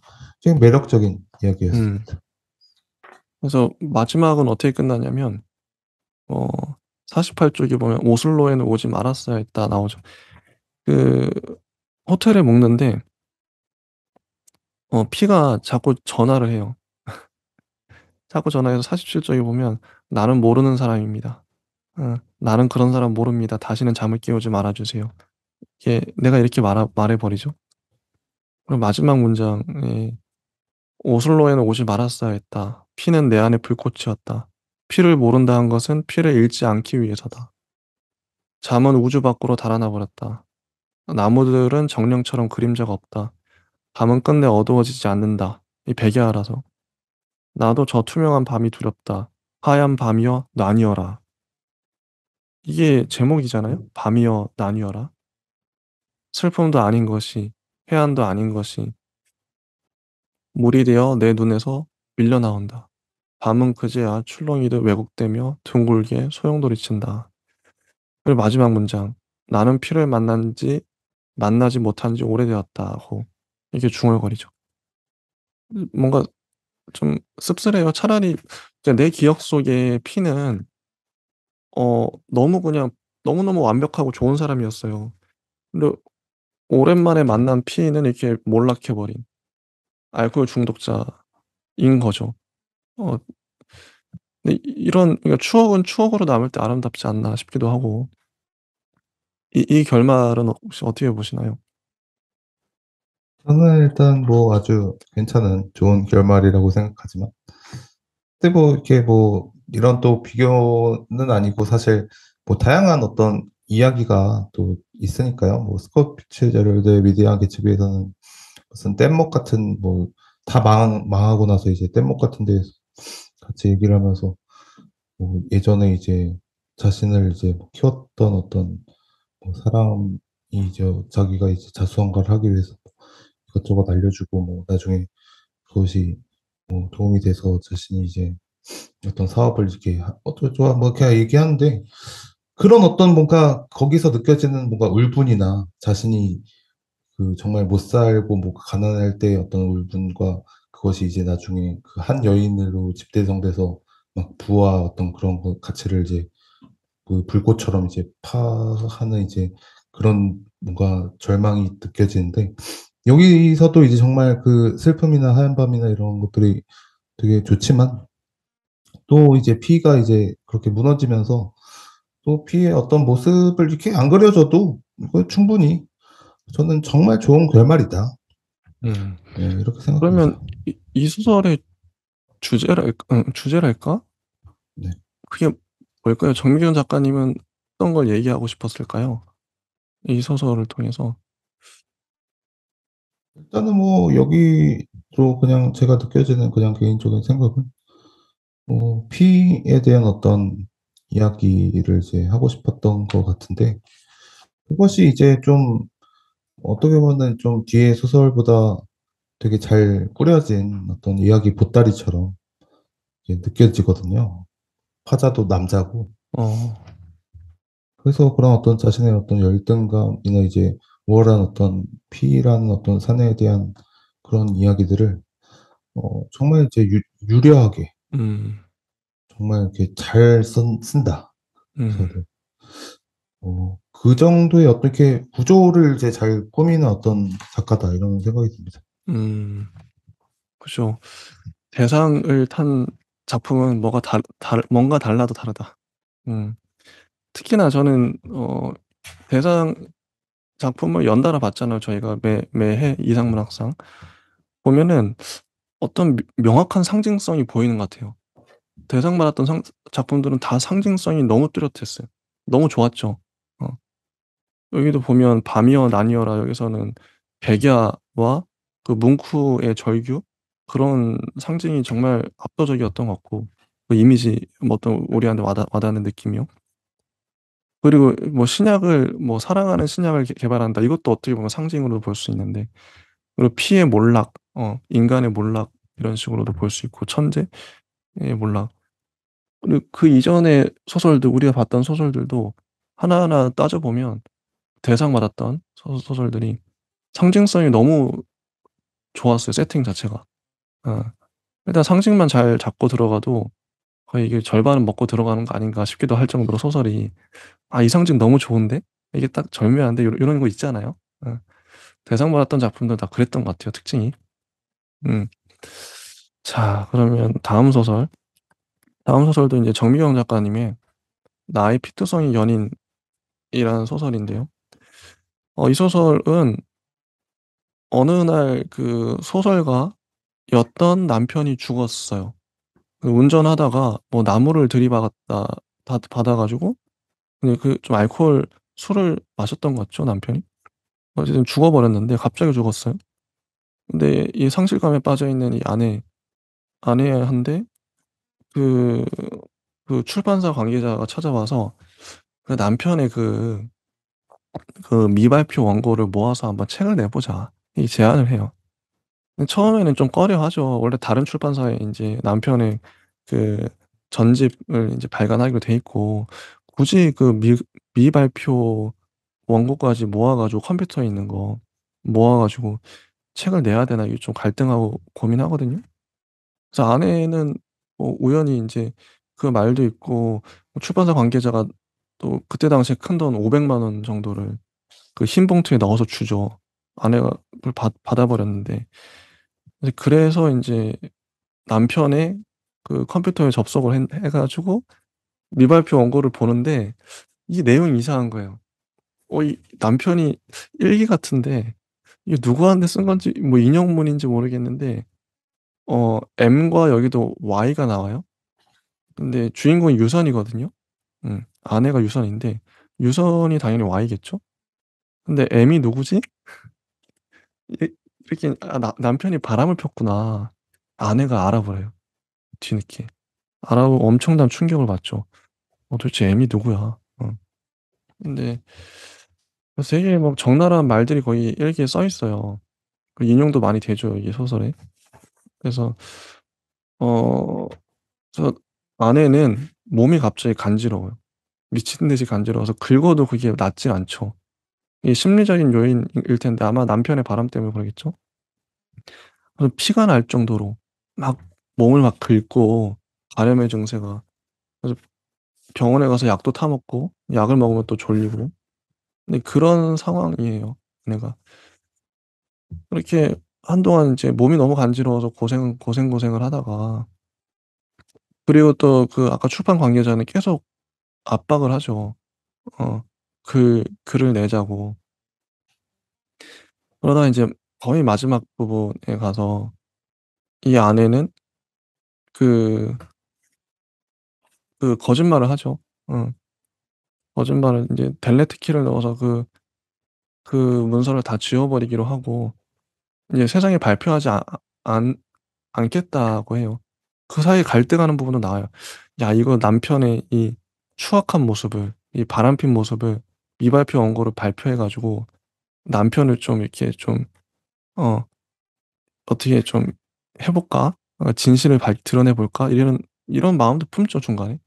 굉장히 매력적인
음.
이야기였습니다.
그래서 마지막은 어떻게 끝나냐면 어 48 쪽에 보면 "오슬로에는 오지 말았어야 했다." 나오죠. 그 호텔에 묵는데 피가 자꾸 전화를 해요. 자꾸 전화해서 47 쪽에 보면 "나는 모르는 사람입니다. 나는 그런 사람 모릅니다. 다시는 잠을 깨우지 말아 주세요." 이게 내가 이렇게 말해 버리죠. 그리고 마지막 문장에 "오슬로에는 오지 말았어야 했다. 피는 내 안의 불꽃이었다. 피를 모른다는 것은 피를 잃지 않기 위해서다. 잠은 우주 밖으로 달아나 버렸다. 나무들은 정령처럼 그림자가 없다. 밤은 끝내 어두워지지 않는다. 이 백야라서. 나도 저 투명한 밤이 두렵다. 하얀 밤이여 나뉘어라." 이게 제목이잖아요. 밤이여 나뉘어라. 슬픔도 아닌 것이 해안도 아닌 것이 물이 되어 내 눈에서 밀려나온다. 밤은 그제야 출렁이듯 왜곡되며 둥글게 소용돌이친다. 그리고 마지막 문장. 나는 피를 만나지 못한 지 오래되었다 하고 이게 중얼거리죠. 뭔가 좀 씁쓸해요. 차라리 그냥 내 기억 속에 피는 너무 그냥 너무너무 완벽하고 좋은 사람이었어요. 근데 오랜만에 만난 피는 이렇게 몰락해 버린 알코올 중독자인 거죠. 어 근데 이런 그러니까 추억은 추억으로 남을 때 아름답지 않나 싶기도 하고 이 결말은 혹시 어떻게 보시나요?
저는 일단 뭐 아주 괜찮은 좋은 결말이라고 생각하지만, 근데 뭐 이렇게 뭐 이런 또 비교는 아니고 사실 뭐 다양한 어떤 이야기가 또 있으니까요. 뭐 스콧 피츠제럴드의 위대한 개츠비에서는 무슨 뗏목 같은 뭐 다 망하고 나서 이제 뗏목 같은 데에서 같이 얘기를 하면서 뭐 예전에 이제 자신을 이제 뭐 키웠던 어떤 뭐 사람이 이제 자기가 이제 자수성가를 하기 위해서 이것저것 알려주고 뭐 나중에 그것이 뭐 도움이 돼서 자신이 이제 어떤 사업을 이렇게 어쩌고저쩌고 뭐 그냥 얘기하는데, 그런 어떤 뭔가 거기서 느껴지는 뭔가 울분이나 자신이 그 정말 못 살고 뭐 가난할 때의 어떤 울분과 그것이 이제 나중에 그 한 여인으로 집대성돼서 막 부와 어떤 그런 거 가치를 이제 그 불꽃처럼 이제 파하는 이제 그런 뭔가 절망이 느껴지는데, 여기서도 이제 정말 그 슬픔이나 하얀 밤이나 이런 것들이 되게 좋지만, 또 이제 피가 이제 그렇게 무너지면서 또 피의 어떤 모습을 이렇게 안 그려줘도 이거 충분히 저는 '정말 좋은 결말이다.'
음.
네, 이렇게
그러면
생각합니다.
이 소설의 주제랄까?
네.
그게 뭘까요? 정미균 작가님은 어떤 걸 얘기하고 싶었을까요? 이 소설을 통해서.
일단은 뭐 여기도 그냥 제가 느껴지는 그냥 개인적인 생각은 뭐 피에 대한 어떤 이야기를 이제 하고 싶었던 것 같은데, 그것이 이제 좀 어떻게 보면은 좀 뒤에 소설보다 되게 잘 꾸려진 어떤 이야기 보따리처럼 이게 느껴지거든요. 화자도 남자고.
어.
그래서 그런 어떤 자신의 어떤 열등감이나 이제 우월한 어떤 피라는 어떤 사내에 대한 그런 이야기들을 정말 이제 유려하게
음.
정말 이렇게 잘 쓴다.
음.
저도 그 정도의 어떻게 구조를 이제 잘 꾸미는 어떤 작가다 이런 생각이 듭니다.
음. 그죠. 대상을 탄 작품은 뭐가 뭔가 달라도 다르다. 음. 특히나 저는 대상 작품을 연달아 봤잖아요. 저희가 매해 이상문학상. 보면은 어떤 명확한 상징성이 보이는 것 같아요. 대상 받았던 작품들은 다 상징성이 너무 뚜렷했어요. 너무 좋았죠. 어. 여기도 보면 밤이여 나뉘어라 여기서는 백야와 그 뭉크의 절규 그런 상징이 정말 압도적이었던 것 같고 그 이미지 뭐 어떤 우리한테 와닿는 느낌이요. 그리고 뭐 신약을 뭐 사랑하는 신약을 개발한다. 이것도 어떻게 보면 상징으로 볼 수 있는데 그리고 피의 몰락, 인간의 몰락 이런 식으로도 볼 수 있고 천재의 몰락. 그리고 그 이전의 소설들 우리가 봤던 소설들도 하나하나 따져 보면 대상 받았던 소설들이 상징성이 너무 좋았어요, 세팅 자체가. 어. 일단 상징만 잘 잡고 들어가도 거의 이게 '절반은 먹고 들어가는 거 아닌가.' 싶기도 할 정도로 소설이 '아 이 상징 너무 좋은데? 이게 딱 절묘한데?' 요런 거 있잖아요. 어. 대상 받았던 작품들 다 그랬던 것 같아요, 특징이. 음. 자, 그러면 다음 소설. 다음 소설도 인제 정미경 작가님의 나의 피투성이 연인이라는 소설인데요. 이 소설은 어느 날 그 소설가였던 남편이 죽었어요. 그 운전하다가 뭐 나무를 들이박았다 받아 가지고 근데 그 좀 술을 마셨던 것 같죠, 남편이. 어쨌든 죽어 버렸는데 갑자기 죽었어요. 근데 이 상실감에 빠져 있는 이 아내한테 그 출판사 관계자가 찾아와서 그 남편의 미발표 원고를 모아서 "한번 책을 내 보자." 이 제안을 해요. 근데 처음에는 좀 꺼려하죠. 원래 다른 출판사에 인제 남편의 그 전집을 인제 발간하기로 돼 있고 굳이 미발표 원고까지 모아 가지고 컴퓨터에 있는 거 모아 가지고 책을 내야 되나 이게 좀 갈등하고 고민하거든요. 그래서 아내는 뭐 우연히 인제 그 말도 있고 출판사 관계자가 또 그때 당시에 큰돈 500만 원 정도를 그 흰 봉투에 넣어서 주죠. 아내가 그걸 받아 버렸는데 이제 그래서 인제 남편의 그 컴퓨터에 접속을 해 가지고 미발표 원고를 보는데 이게 내용이 이상한 거예요. 이 남편이 일기 같은데 이게 누구한테 쓴 건지 뭐 인용문인지 모르겠는데 M과 여기도 Y가 나와요. 근데 주인공이 유선이거든요. 아내가 유선인데 유선이 당연히 Y겠죠? 근데 M이 누구지? 이 이렇게 '아 나 남편이 바람을 폈구나.' 아내가 알아버려요, 뒤늦게. 알아보고 엄청난 충격을 받죠. 도대체 M이 누구야? 근데 되게 막 적나라한 말들이 거의 일기에 써 있어요. 그 인용도 많이 되죠, 이게 소설에. 그래서 어 저 아내는 몸이 갑자기 간지러워요. 미친 듯이 간지러워서 긁어도 그게 낫지 않죠. 이게 심리적인 요인일 텐데 아마 남편의 바람 때문에 그러겠죠? 그래서 피가 날 정도로 막 몸을 막 긁고 가려움의 증세가. 그래서 병원에 가서 약도 타 먹고 약을 먹으면 또 졸리고 근데 그런 상황이에요 아내가. 그렇게 한동안 인제 몸이 너무 간지러워서 고생을 하다가 그리고 또 아까 출판 관계자는 계속 압박을 하죠. 어 글을 내자고. 그러다가 인제 거의 마지막 부분에 가서 이 아내는 그 거짓말을 하죠. 어. 거짓말을 인제 델레트 키를 넣어서 그 문서를 다 지워 버리기로 하고 이제 세상에 발표하지 않 않겠다고 해요. 그 사이에 갈등하는 부분도 나와요. 야 이거 남편의 이 추악한 모습을 이 바람핀 모습을 미발표 원고를 발표해 가지고 남편을 좀 이렇게 좀 어 '어떻게 좀 해 볼까? 진실을 드러내 볼까?' 이런 마음도 품죠 중간에.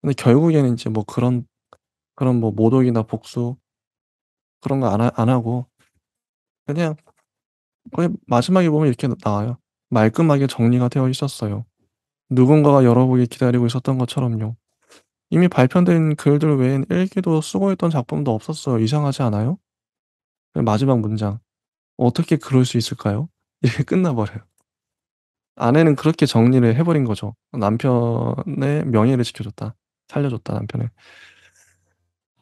근데 결국에는 인제 뭐 그런 뭐 모독이나 복수 그런 거 안 하고 그냥 거의 마지막에 보면 이렇게 나와요. "말끔하게 정리가 되어 있었어요. 누군가가 열어보길 기다리고 있었던 것처럼요. 이미 발표된 글들 외엔 일기도 쓰고 있던 작품도 없었어요. 이상하지 않아요?" 마지막 문장. "어떻게 그럴 수 있을까요?" 이렇게 끝나 버려요. 아내는 그렇게 정리를 해 버린 거죠. 남편의 명예를 지켜줬다. 살려줬다 남편을.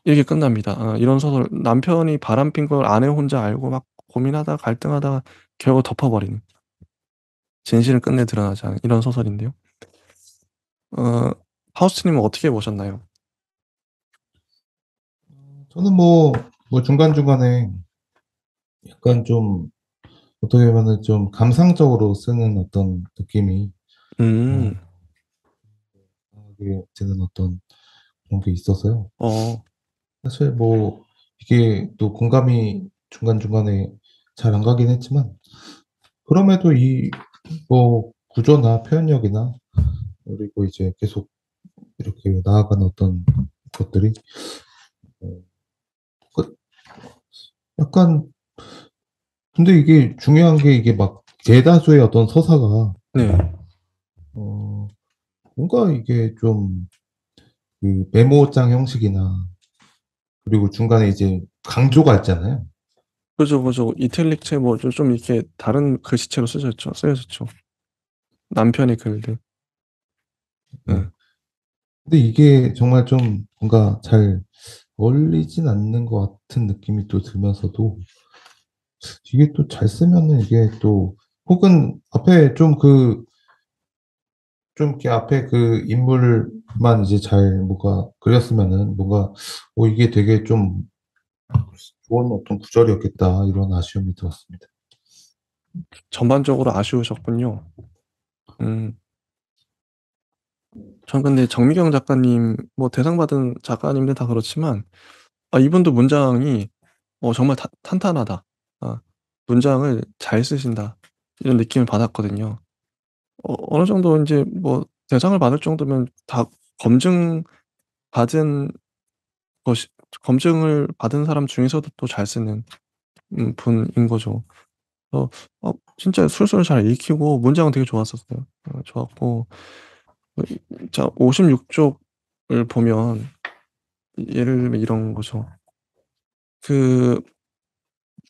이렇게 끝납니다. 이런 소설 남편이 바람핀 걸 아내 혼자 알고 막 고민하다가 갈등하다가 결국 덮어버리는 진실은 끝내 드러나지 않은 이런 소설인데요. 어 하우스님은 어떻게 보셨나요?
저는 뭐 중간중간에 약간 좀 어떻게 보면은 좀 감상적으로 쓰는 어떤 느낌이 어
음.
강하게 드는 어떤 그런 게 있어서요.
어.
사실 뭐 이게 또 공감이 중간중간에 잘 안 가긴 했지만 그럼에도 이 뭐 구조나 표현력이나 그리고 이제 계속 이렇게 나아가는 어떤 것들이 어 끝 약간 근데 이게 중요한 게 이게 막 대다수의 어떤 서사가
네.
어 뭔가 이게 좀 그 메모장 형식이나 그리고 중간에 이제 강조가 있잖아요.
그죠, 그죠. 이탈릭체 뭐 좀 이렇게 다른 글씨체로 쓰여졌죠. 남편의 글들.
네.
응.
근데 이게 정말 좀 뭔가 잘 어울리진 않는 것 같은 느낌이 또 들면서도 이게 또 잘 쓰면은 이게 또 혹은 앞에 좀 이렇게 앞에 그 인물만 이제 잘 뭔가 그렸으면은 뭔가 이게 되게 좀 좋은 어떤 구절이었겠다 이런 아쉬움이 들었습니다.
전반적으로 아쉬우셨군요. 음. 전 근데 정미경 작가님, 뭐 대상 받은 작가님들 다 그렇지만, 이분도 문장이 정말 탄탄하다. 아, 문장을 잘 쓰신다. 이런 느낌을 받았거든요. 어느 정도 이제 뭐 대상을 받을 정도면 다 검증 받은 것이 검증을 받은 사람 중에서도 또 잘 쓰는 분인 거죠. 그래서 진짜 술술 잘 읽히고 문장은 되게 좋았었어요. 좋았고 자 56 쪽을 보면 예를 들면 이런 거죠. 그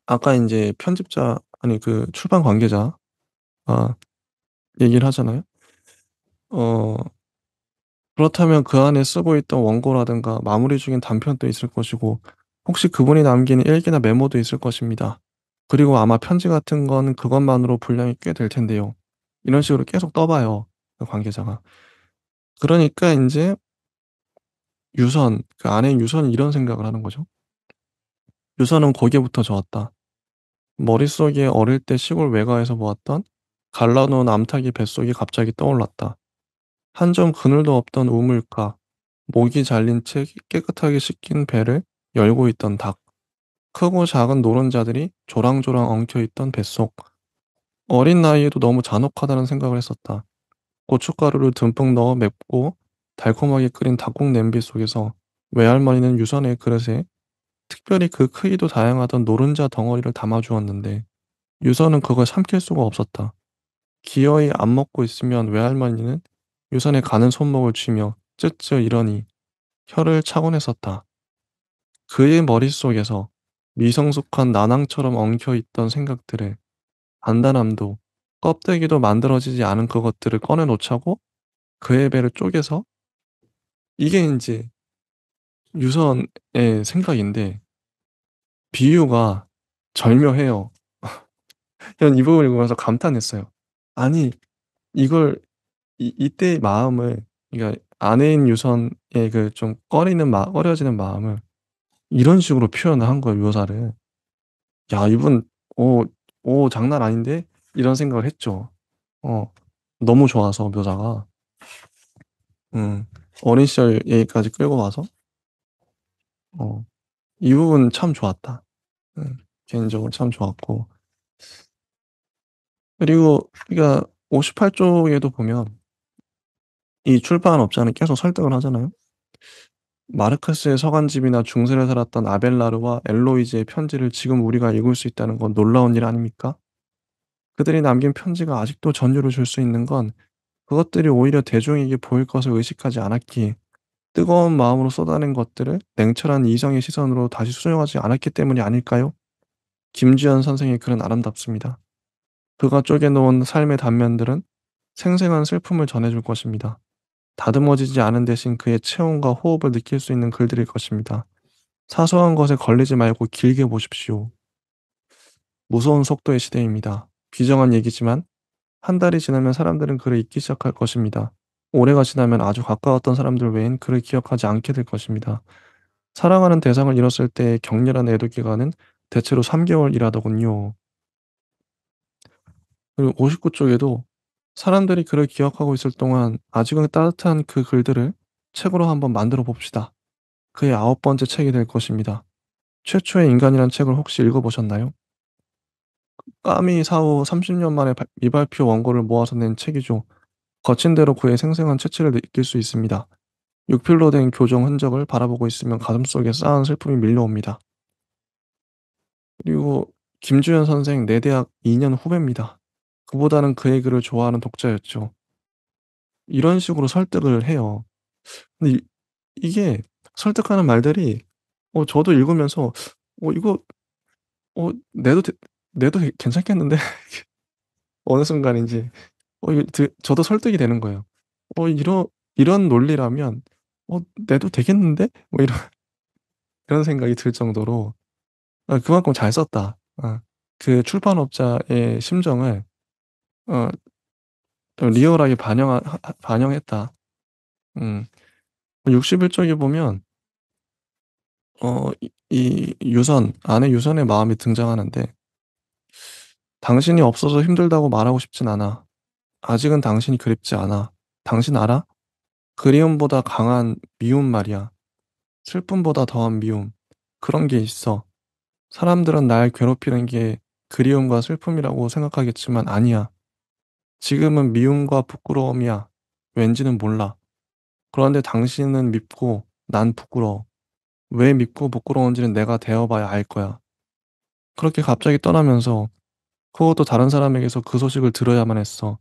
아까 인제 편집자 아니 그 출판 관계자가 얘기를 하잖아요. 어 그렇다면 그 안에 쓰고 있던 원고라든가 마무리 중인 단편도 있을 것이고 혹시 그분이 남긴 일기나 메모도 있을 것입니다. 그리고 아마 편지 같은 건 그것만으로 분량이 꽤 될 텐데요. 이런 식으로 계속 떠 봐요, 그 관계자가. 그러니까 인제 유선, 그 안에 유선이 이런 생각을 하는 거죠. '유선은 거기에부터 저었다. 머릿속에 어릴 때 시골 외가에서 보았던 갈라 놓은 암탉이 뱃속에 갑자기 떠올랐다. 한 점 그늘도 없던 우물가, 목이 잘린 채 깨끗하게 씻긴 배를 열고 있던 닭, 크고 작은 노른자들이 조랑조랑 엉켜있던 뱃속. 어린 나이에도 너무 잔혹하다는 생각을 했었다. 고춧가루를 듬뿍 넣어 맵고 달콤하게 끓인 닭국 냄비 속에서 외할머니는 유선의 그릇에 특별히 그 크기도 다양하던 노른자 덩어리를 담아주었는데 유선은 그걸 삼킬 수가 없었다. 기어이 안 먹고 있으면 외할머니는 유선에 가는 손목을 쥐며 쯧쯧 이러니 혀를 차곤 했었다. 그의 머릿속에서 미성숙한 난항처럼 엉켜있던 생각들을 단단함도 껍데기도 만들어지지 않은 그것들을 꺼내놓자고 그의 배를 쪼개서 이게 인제 유선의 생각인데 비유가 절묘해요. 전 이 부분을 보면서 감탄했어요. 아니 이걸 이때의 마음을 그러니까 아내인 유선의 그 좀 꺼려지는 마음을 이런 식으로 표현을 한 거예요, 묘사를. '야 이분 어 장난 아닌데?' 이런 생각을 했죠. 어 너무 좋아서 묘사가. 음. 어린 시절 얘기까지 끌고 와서 어 이 부분 참 좋았다. 개인적으로 참 좋았고 그리고 그러니까 58 쪽에도 보면 이 출판업자는 계속 설득을 하잖아요. 마르크스의 서간집이나 중세를 살았던 아벨라르와 엘로이즈의 편지를 지금 우리가 읽을 수 있다는 건 놀라운 일 아닙니까? 그들이 남긴 편지가 아직도 전율을 줄 수 있는 건 그것들이 오히려 대중에게 보일 것을 의식하지 않았기에 뜨거운 마음으로 쏟아낸 것들을 냉철한 이성의 시선으로 다시 수정하지 않았기 때문이 아닐까요? 김주현 선생의 글은 아름답습니다. 그가 쪼개놓은 삶의 단면들은 생생한 슬픔을 전해줄 것입니다. 다듬어지지 않은 대신 그의 체온과 호흡을 느낄 수 있는 글들일 것입니다. 사소한 것에 걸리지 말고 길게 보십시오. 무서운 속도의 시대입니다. 비정한 얘기지만 한 달이 지나면 사람들은 그를 잊기 시작할 것입니다. 올해가 지나면 아주 가까웠던 사람들 외엔 그를 기억하지 않게 될 것입니다. 사랑하는 대상을 잃었을 때의 격렬한 애도 기간은 대체로 3개월이라더군요. 그리고 59 쪽에도 사람들이 그를 기억하고 있을 동안 아직은 따뜻한 그 글들을 책으로 한번 만들어 봅시다. 그의 9번째 책이 될 것입니다. 최초의 인간이란 책을 혹시 읽어보셨나요? 까미 사후 30년 만에 미발표 원고를 모아서 낸 책이죠. 거친 대로 그의 생생한 체취를 느낄 수 있습니다. 육필로 된 교정 흔적을 바라보고 있으면 가슴속에 싸한 슬픔이 밀려옵니다. 그리고 김주현 선생 내 대학 2년 후배입니다. 그보다는 그의 글을 좋아하는 독자였죠. 이런 식으로 설득을 해요. 근데 이게 설득하는 말들이 저도 읽으면서 이거 내도 괜찮겠는데?' 어느 순간인지 이게 저도 설득이 되는 거예요. '이런 논리라면 내도 되겠는데?' 뭐 이런 생각이 들 정도로 그만큼 잘 썼다. 그 출판업자의 심정을 어 좀 리얼하게 반영했다. 음. 61 쪽에 보면 이 유선 아내 유선의 마음이 등장하는데 "당신이 없어서 힘들다고 말하고 싶진 않아. 아직은 당신이 그립지 않아. 당신 알아? 그리움보다 강한 미움 말이야. 슬픔보다 더한 미움. 그런 게 있어. 사람들은 날 괴롭히는 게 그리움과 슬픔이라고 생각하겠지만 아니야. 지금은 미움과 부끄러움이야. 왠지는 몰라. 그런데 당신은 밉고 난 부끄러워. 왜 밉고 부끄러운지는 내가 되어 봐야 알 거야." 그렇게 갑자기 떠나면서 그것도 다른 사람에게서 그 소식을 들어야만 했어.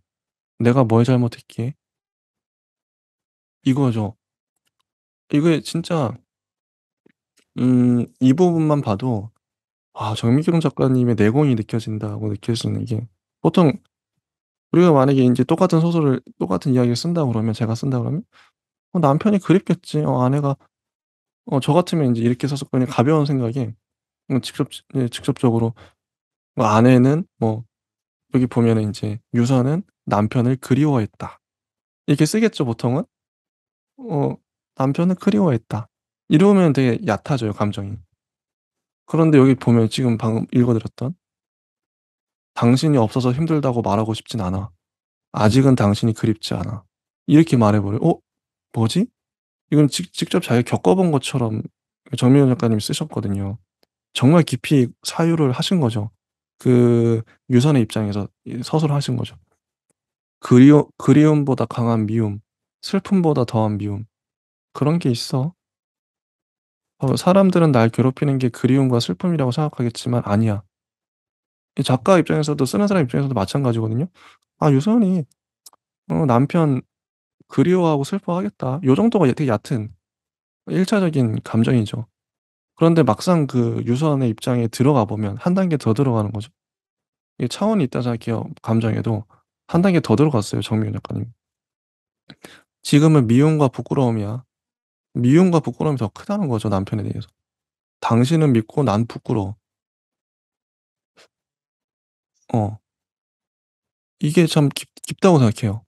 내가 뭘 잘못했기에? 이거죠. 이게 진짜 이 부분만 봐도 정미경 작가님의 내공이 느껴진다고 느낄 수 있는 게 보통 우리가 만약에 인제 똑같은 소설을 똑같은 이야기를 쓴다 그러면 제가 쓴다 그러면 남편이 그립겠지. 아내가 저 같으면 인제 이렇게 썼을 거냐 가벼운 생각에 직접적으로 아내는 여기 보면은 인제 "유서는 남편을 그리워했다." 이렇게 쓰겠죠 보통은. 어 "남편을 그리워했다." 이러면 되게 얕아져요 감정이. 그런데 여기 보면 지금 방금 읽어 드렸던 "당신이 없어서 힘들다고 말하고 싶진 않아. 아직은 당신이 그립지 않아." 이렇게 말해 버려요. 뭐지? 이건 직접 자기가 겪어 본 것처럼 정미연 작가님이 쓰셨거든요. 정말 깊이 사유를 하신 거죠. 그 유선의 입장에서 이 서술을 하신 거죠. 그리움보다 강한 미움, 슬픔보다 더한 미움. 그런 게 있어. 사람들은 날 괴롭히는 게 그리움과 슬픔이라고 생각하겠지만 아니야. 이 작가 입장에서도 쓰는 사람 입장에서도 마찬가지거든요. 유선이 남편 그리워하고 슬퍼하겠다. 요 정도가 되게 얕은 1 차적인 감정이죠. 그런데 막상 그 유선의 입장에 들어가 보면 한 단계 더 들어가는 거죠. 이게 차원이 있다 생각해요, 감정에도. 한 단계 더 들어갔어요, 정미경 작가님. 지금은 미움과 부끄러움이야. 미움과 부끄러움이 더 크다는 거죠, 남편에 대해서. 당신은 밉고 난 부끄러워. 어. 이게 참 깊다고 생각해요.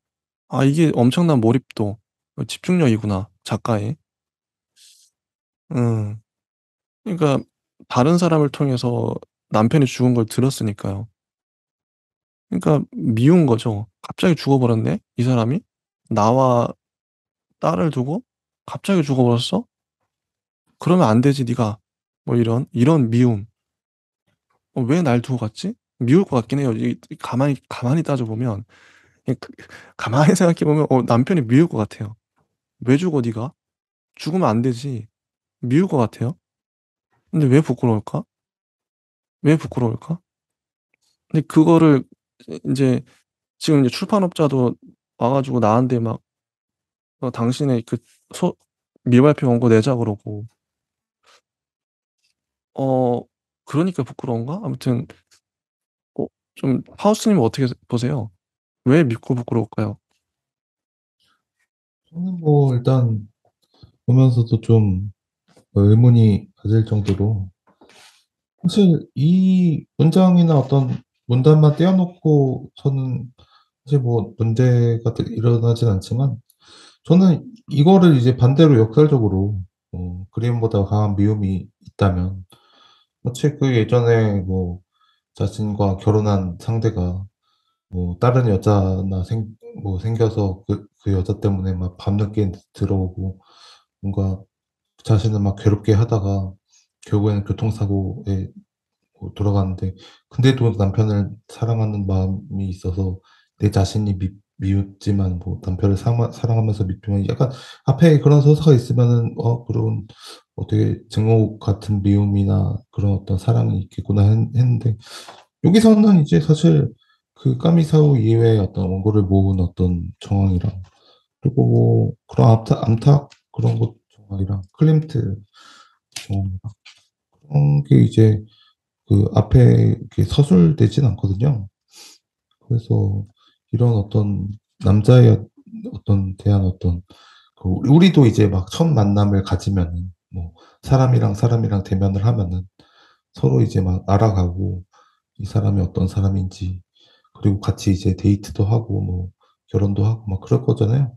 이게 엄청난 몰입도 집중력이구나, 작가의. 음. 그러니까 다른 사람을 통해서 남편이 죽은 걸 들었으니까요. 그러니까 미운 거죠. '갑자기 죽어 버렸네, 이 사람이. 나와 딸을 두고 갑자기 죽어 버렸어? 그러면 안 되지 네가.' 이런 미움. '왜 날 두고 갔지?' 미울 것 같긴 해요. 가만히 따져 보면 가만히 생각해 보면 남편이 미울 것 같아요. '왜 죽어 네가? 죽으면 안 되지.' 미울 것 같아요. 근데 왜 부끄러울까? 왜 부끄러울까? 근데 그거를 인제 지금 이제 출판업자도 와 가지고 나한테 막 당신의 그 소 미발표 원고 내자 그러고 어 그러니까 부끄러운가? 아무튼 어 좀 하우스님은 어떻게 보세요? 왜 밉고 부끄러울까요?
저는 뭐 일단 보면서도 좀 의문이 가질 정도로 사실 이 문장이나 어떤 문단만 떼어 놓고서는 사실 뭐 문제가 일어나진 않지만 저는 이거를 이제 반대로 역설적으로 그림보다 강한 미움이 있다면 마치 그 예전에 뭐 자신과 결혼한 상대가 뭐 다른 여자나 생겨서 그 여자 때문에 막 밤늦게 들어오고 뭔가 자신을 막 괴롭게 하다가 결국에는 교통사고에 돌아가는데 근데도 남편을 사랑하는 마음이 있어서 내 자신이 미웠지만 뭐 남편을 사랑하면서 미우면 약간 앞에 그런 서사가 있으면은 그런 되게 증오 같은 미움이나 그런 어떤 사랑이 있겠구나 했는데 여기서는 이제 사실 그 까미사우 이외의 어떤 원고를 모은 어떤 정황이랑 그리고 뭐 그런 암탉 그런 것 정황이랑 클림트 정황이랑 그런 게 이제 그 앞에 이렇게 서술되진 않거든요. 그래서 이런 어떤 남자의 어떤 대한 어떤 그 우리도 이제 막 첫 만남을 가지면은 뭐 사람이랑 대면을 하면은 서로 이제 막 알아가고 이 사람이 어떤 사람인지 그리고 같이 이제 데이트도 하고 뭐 결혼도 하고 막 그럴 거잖아요.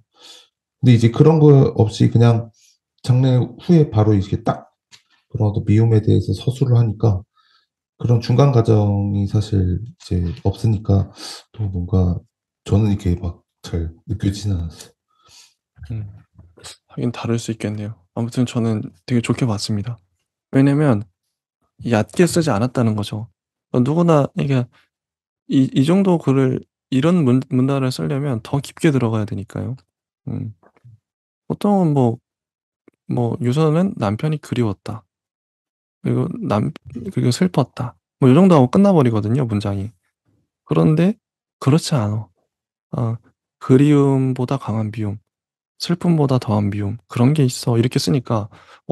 근데 이제 그런 거 없이 그냥 장래 후에 바로 이렇게 딱 그런 어떤 미움에 대해서 서술을 하니까 그런 중간 과정이 사실 이제 없으니까 또 뭔가 저는 이렇게 막 잘 느껴지지는 않았어요.
음. 하긴 다를 수 있겠네요. 아무튼 저는 되게 좋게 봤습니다. 왜냐면 얕게 쓰지 않았다는 거죠. 누구나 이게 이 정도 글을 이런 문단을 쓰려면 더 깊게 들어가야 되니까요. 음. 보통은 유서는 남편이 그리웠다. 그리고 그리고 슬펐다. 뭐 이 정도 하고 끝나버리거든요, 문장이. 그런데 그렇지 않아. 어, 그리움보다 강한 미움, 슬픔보다 더한 미움, 그런 게 있어. 이렇게 쓰니까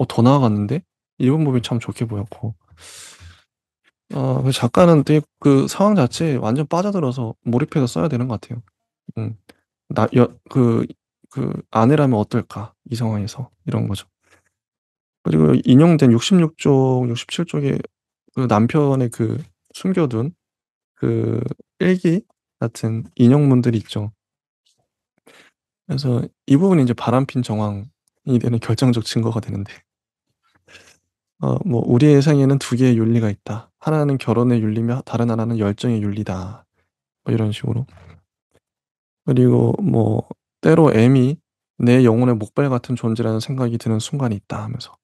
더 나아갔는데? 이런 부분이 참 좋게 보였고. 그 작가는 되게 그 상황 자체에 완전 빠져들어서 몰입해서 써야 되는 것 같아요. 음. 나, 여, 그 아내라면 어떨까? 이 상황에서. 이런 거죠. 그리고 인용된 66쪽, 67쪽에 그 남편의 그 숨겨둔 그 일기 같은 인용문들이 있죠. 그래서 이 부분이 이제 바람핀 정황이 되는 결정적 증거가 되는데, 우리의 생에는 두 개의 윤리가 있다. 하나는 결혼의 윤리며 다른 하나는 열정의 윤리다. 뭐 이런 식으로. 그리고 때로 M이 내 영혼의 목발 같은 존재라는 생각이 드는 순간이 있다 하면서.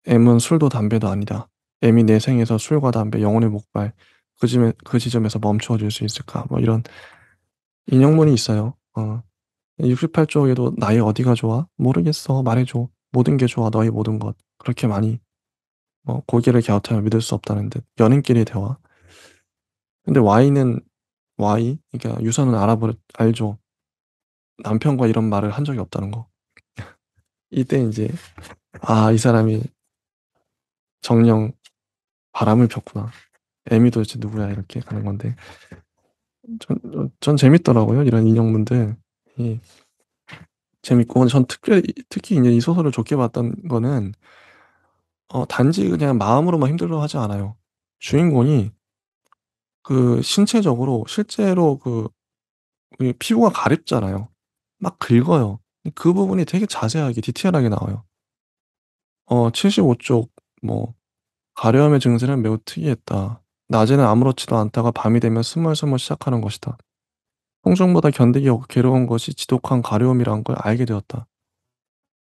M은 술도 담배도 아니다. M이 내 생에서 술과 담배, 영혼의 목발, 그 지점에서 멈추어 줄 수 있을까? 뭐 이런 인용문이 있어요. 68쪽에도 나의 어디가 좋아? 모르겠어. 말해줘. 모든 게 좋아. 너의 모든 것. 그렇게 많이 고개를 갸웃하며 믿을 수 없다는 듯. 연인끼리의 대화. 근데 그러니까 유서는 알죠. 남편과 이런 말을 한 적이 없다는 거. 이때 이제 이 사람이 정녕 바람을 폈구나. 애미 도대체 누구야 이렇게 가는 건데 전 재밌더라고요. 이런 인형문들. 이 재밌고 근데 전 특히 이제 이 소설을 좋게 봤던 거는 단지 그냥 마음으로만 힘들어하지 않아요. 주인공이 그 신체적으로 실제로 그 피부가 가렵잖아요. 막 긁어요. 그 부분이 되게 자세하게 디테일하게 나와요. 75쪽 뭐 가려움의 증세는 매우 특이했다. 낮에는 아무렇지도 않다가 밤이 되면 스멀스멀 시작하는 것이다. 통증보다 견디기 괴로운 것이 지독한 가려움이란 걸 알게 되었다.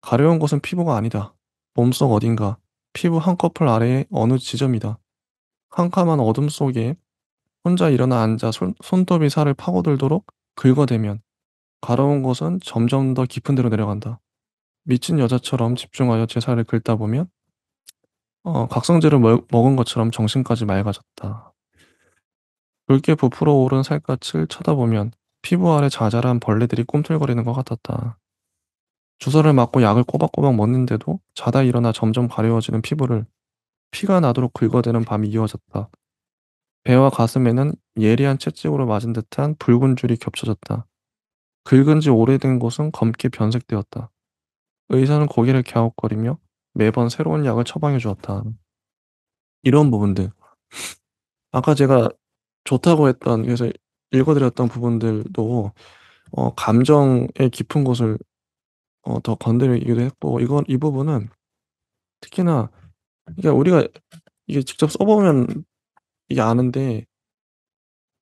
가려운 것은 피부가 아니다. 몸속 어딘가, 피부 한꺼풀 아래의 어느 지점이다. 캄캄한 어둠 속에 혼자 일어나 앉아 손톱이 살을 파고들도록 긁어대면 가려운 곳은 점점 더 깊은 데로 내려간다. 미친 여자처럼 집중하여 제 살을 긁다 보면 각성제를 먹은 것처럼 정신까지 맑아졌다. 붉게 부풀어 오른 살갗을 쳐다보면 피부 아래 자잘한 벌레들이 꿈틀거리는 것 같았다. 주사를 맞고 약을 꼬박꼬박 먹는데도 자다 일어나 점점 가려워지는 피부를 피가 나도록 긁어대는 밤이 이어졌다. 배와 가슴에는 예리한 채찍으로 맞은 듯한 붉은 줄이 겹쳐졌다. 긁은 지 오래된 곳은 검게 변색되었다. 의사는 고개를 갸웃거리며 매번 새로운 약을 처방해 주었다. 이런 부분들. 아까 제가 좋다고 했던, 그래서 읽어드렸던 부분들도, 감정의 깊은 곳을, 더 건드리기도 했고, 이 부분은 특히나, 그러니까 우리가 이게 직접 써보면 이게 아는데,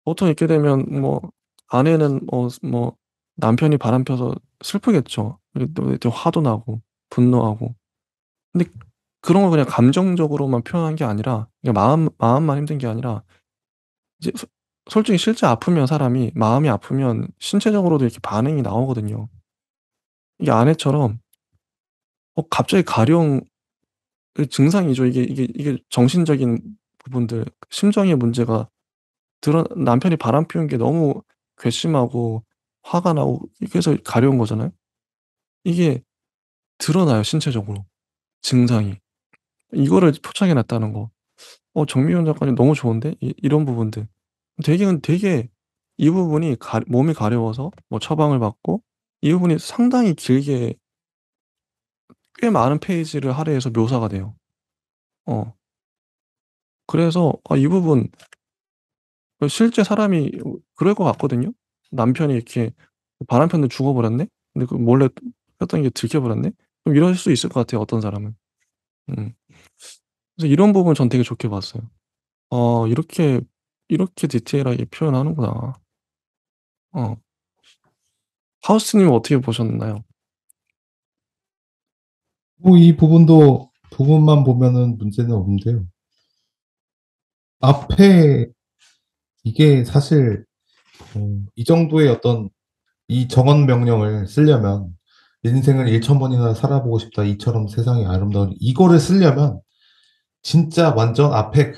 보통 이렇게 되면, 아내는, 남편이 바람 펴서 슬프겠죠. 또 화도 나고, 분노하고. 근데 그런 걸 그냥 감정적으로만 표현한 게 아니라, 그냥 마음만 힘든 게 아니라, 이제 솔직히 실제 아프면 사람이 마음이 아프면 신체적으로도 이렇게 반응이 나오거든요. 이게 아내처럼 갑자기 가령 증상이죠. 이게 정신적인 부분들, 심정의 문제가 남편이 바람 피운 게 너무 괘씸하고 화가 나고 그래서 가려운 거잖아요. 이게 드러나요, 신체적으로 증상이. 이거를 포착해 놨다는 거. 정미훈 작가님 너무 좋은데? 이런 부분들. 되게 이 부분이 몸이 가려워서 뭐 처방을 받고 이 부분이 상당히 길게 꽤 많은 페이지를 할애해서 묘사가 돼요. 어. 그래서 이 부분 실제 사람이 그럴 것 같거든요. 남편이 이렇게 바람 폈는데 죽어버렸네? 근데 몰래 폈던 게 들켜버렸네? 그럼 이럴 수 있을 것 같아요, 어떤 사람은. 음. 그래서 이런 부분 전 되게 좋게 봤어요. 이렇게, 이렇게 디테일하게 표현하는구나. 어. 하우스님은 어떻게 보셨나요?
뭐 이 부분도 부분만 보면은 문제는 없는데요. 앞에 이게 사실 이 정도의 어떤 이 정원 명령을 쓰려면 인생을 1,000번이나 살아보고 싶다. 이처럼 세상이 아름다운 이거를 쓰려면 진짜 완전 앞에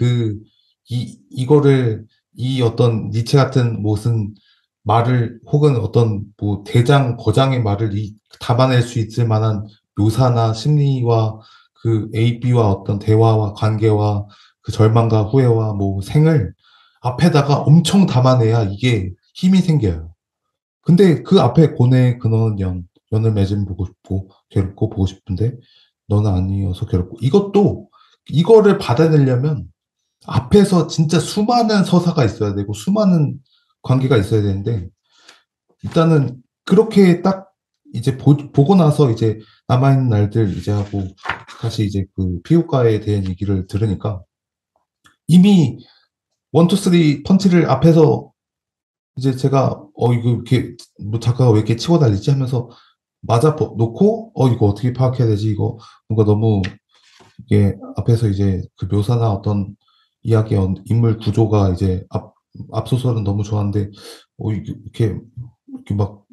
이거를 이 어떤 니체 같은 무슨 말을 혹은 어떤 뭐 대장, 거장의 말을 담아낼 수 있을 만한 묘사나 심리와 그 A, B와 어떤 대화와 관계와 그 절망과 후회와 뭐 생을 앞에다가 엄청 담아내야 이게 힘이 생겨요. 근데 그 앞에 고뇌 근원 연을 맺으면 보고 싶고 괴롭고 보고 싶은데 너는 아니어서 괴롭고 이것도 이거를 받아내려면 앞에서 진짜 수많은 서사가 있어야 되고 수많은 관계가 있어야 되는데 일단은 그렇게 딱 이제 보고 나서 이제 남아있는 날들 이제 하고 다시 이제 그 피부과에 대한 얘기를 들으니까 이미 원투 쓰리 펀치를 앞에서 이제 제가 이거 이렇게 뭐 작가가 왜 이렇게 치고 달리지 하면서 맞아 놓고 이거 어떻게 파악해야 되지 이거 뭔가 너무 이게 앞에서 이제 그 묘사나 어떤 이야기의 인물 구조가 이제 앞소설은 너무 좋았는데 이렇게 막